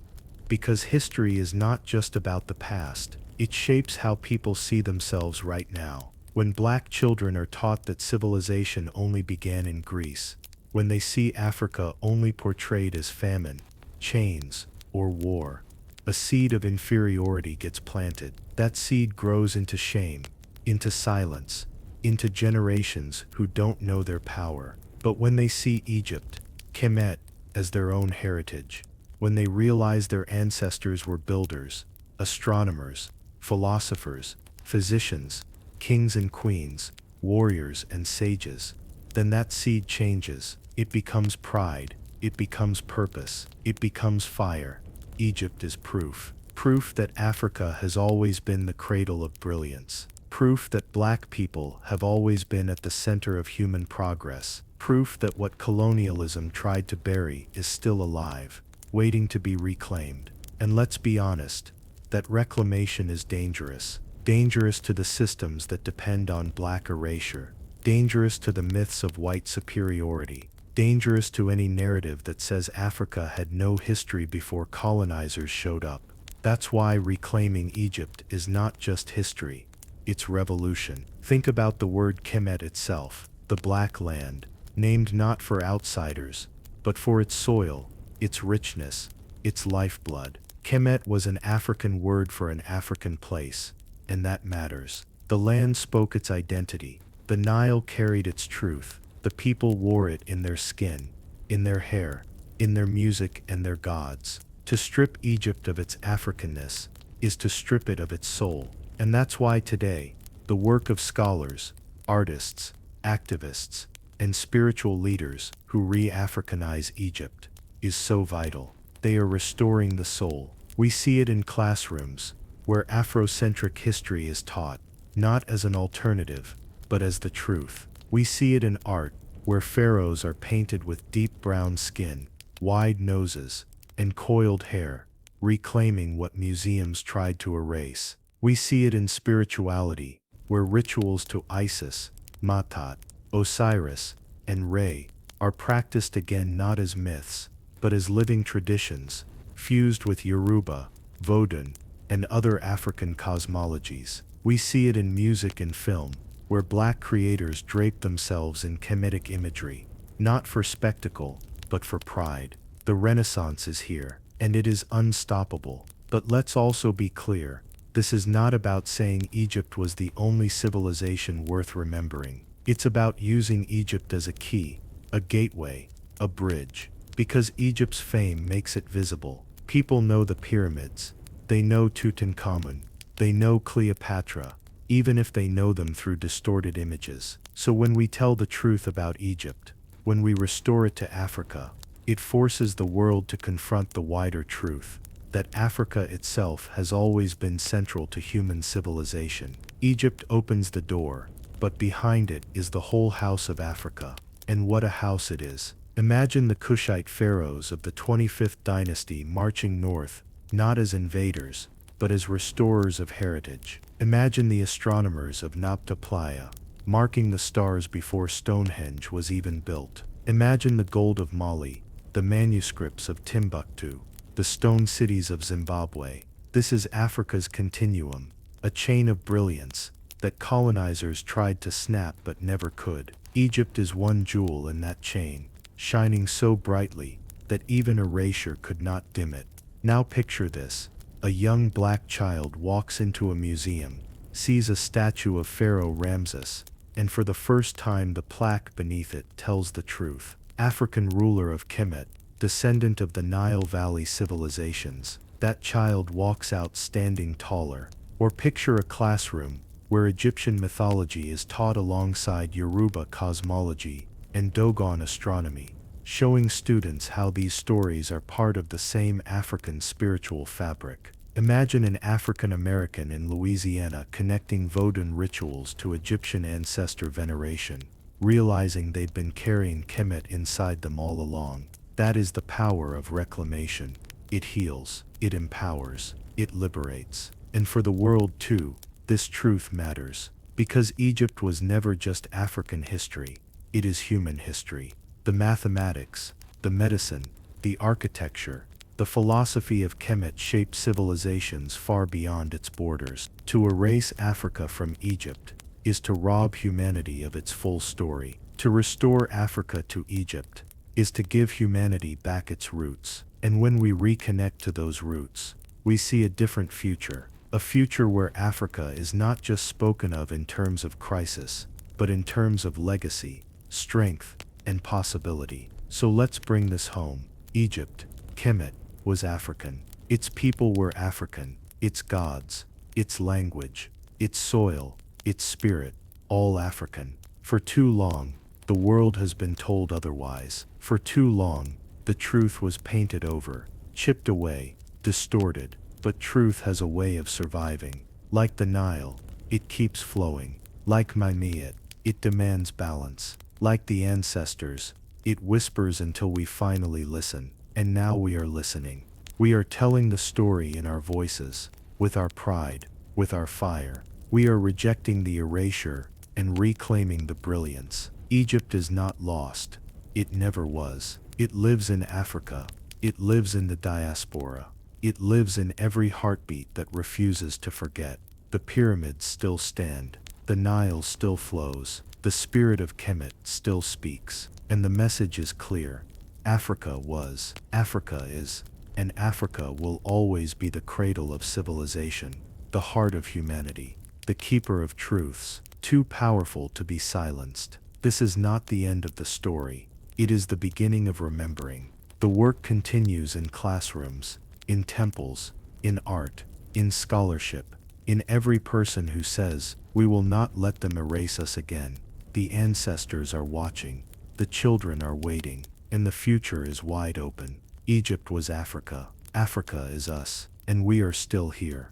S1: Because history is not just about the past. It shapes how people see themselves right now. When black children are taught that civilization only began in Greece, when they see Africa only portrayed as famine, chains, or war, a seed of inferiority gets planted. That seed grows into shame, into silence, into generations who don't know their power. But when they see Egypt, Kemet, as their own heritage, when they realize their ancestors were builders, astronomers, philosophers, physicians, kings and queens, warriors and sages, then that seed changes. It becomes pride, it becomes purpose, it becomes fire. Egypt is proof. Proof that Africa has always been the cradle of brilliance. Proof that black people have always been at the center of human progress. Proof that what colonialism tried to bury is still alive, waiting to be reclaimed. And let's be honest, that reclamation is dangerous. Dangerous to the systems that depend on black erasure. Dangerous to the myths of white superiority. Dangerous to any narrative that says Africa had no history before colonizers showed up. That's why reclaiming Egypt is not just history, it's revolution. Think about the word Kemet itself, the black land, named not for outsiders, but for its soil, its richness, its lifeblood. Kemet was an African word for an African place, and that matters. The land spoke its identity. The Nile carried its truth. The people wore it in their skin, in their hair, in their music and their gods. To strip Egypt of its Africanness is to strip it of its soul. And that's why today, the work of scholars, artists, activists, and spiritual leaders who re-Africanize Egypt is so vital. They are restoring the soul. We see it in classrooms, where Afrocentric history is taught, not as an alternative, but as the truth. We see it in art, where pharaohs are painted with deep brown skin, wide noses, and coiled hair, reclaiming what museums tried to erase. We see it in spirituality, where rituals to Isis, Maat, Osiris, and Re are practiced again not as myths, but as living traditions, fused with Yoruba, Vodun, and other African cosmologies. We see it in music and film, where black creators drape themselves in Kemetic imagery, not for spectacle, but for pride. The Renaissance is here, and it is unstoppable. But let's also be clear, this is not about saying Egypt was the only civilization worth remembering. It's about using Egypt as a key, a gateway, a bridge. Because Egypt's fame makes it visible. People know the pyramids, they know Tutankhamun, they know Cleopatra, even if they know them through distorted images. So when we tell the truth about Egypt, when we restore it to Africa, it forces the world to confront the wider truth, that Africa itself has always been central to human civilization. Egypt opens the door, but behind it is the whole house of Africa. And what a house it is. Imagine the Kushite pharaohs of the 25th dynasty marching north, not as invaders, but as restorers of heritage. Imagine the astronomers of Nabta Playa, marking the stars before Stonehenge was even built. Imagine the gold of Mali, the manuscripts of Timbuktu, the stone cities of Zimbabwe. This is Africa's continuum, a chain of brilliance that colonizers tried to snap but never could. Egypt is one jewel in that chain, shining so brightly that even erasure could not dim it. Now picture this. A young black child walks into a museum, sees a statue of Pharaoh Ramses, and for the first time the plaque beneath it tells the truth. African ruler of Kemet, descendant of the Nile Valley civilizations. That child walks out standing taller. Or picture a classroom where Egyptian mythology is taught alongside Yoruba cosmology and Dogon astronomy, showing students how these stories are part of the same African spiritual fabric. Imagine an African American in Louisiana connecting Vodun rituals to Egyptian ancestor veneration, realizing they'd been carrying Kemet inside them all along. That is the power of reclamation. It heals, it empowers, it liberates. And for the world too, this truth matters. Because Egypt was never just African history, it is human history. The mathematics, the medicine, the architecture, the philosophy of Kemet shaped civilizations far beyond its borders. To erase Africa from Egypt is to rob humanity of its full story. To restore Africa to Egypt is to give humanity back its roots. And when we reconnect to those roots, we see a different future. A future where Africa is not just spoken of in terms of crisis, but in terms of legacy, strength, and possibility. So let's bring this home. Egypt, Kemet, was African. Its people were African. Its gods, its language, its soil, its spirit, all African. For too long, the world has been told otherwise. For too long, the truth was painted over, chipped away, distorted. But truth has a way of surviving. Like the Nile, it keeps flowing. Like Maat, it demands balance. Like the ancestors, it whispers until we finally listen. And now we are listening. We are telling the story in our voices, with our pride, with our fire. We are rejecting the erasure and reclaiming the brilliance. Egypt is not lost. It never was. It lives in Africa. It lives in the diaspora. It lives in every heartbeat that refuses to forget. The pyramids still stand. The Nile still flows. The spirit of Kemet still speaks. And the message is clear. Africa was, Africa is, and Africa will always be the cradle of civilization, the heart of humanity, the keeper of truths, too powerful to be silenced. This is not the end of the story. It is the beginning of remembering. The work continues in classrooms, in temples, in art, in scholarship, in every person who says, we will not let them erase us again. The ancestors are watching, the children are waiting, and the future is wide open. Egypt was Africa, Africa is us, and we are still here.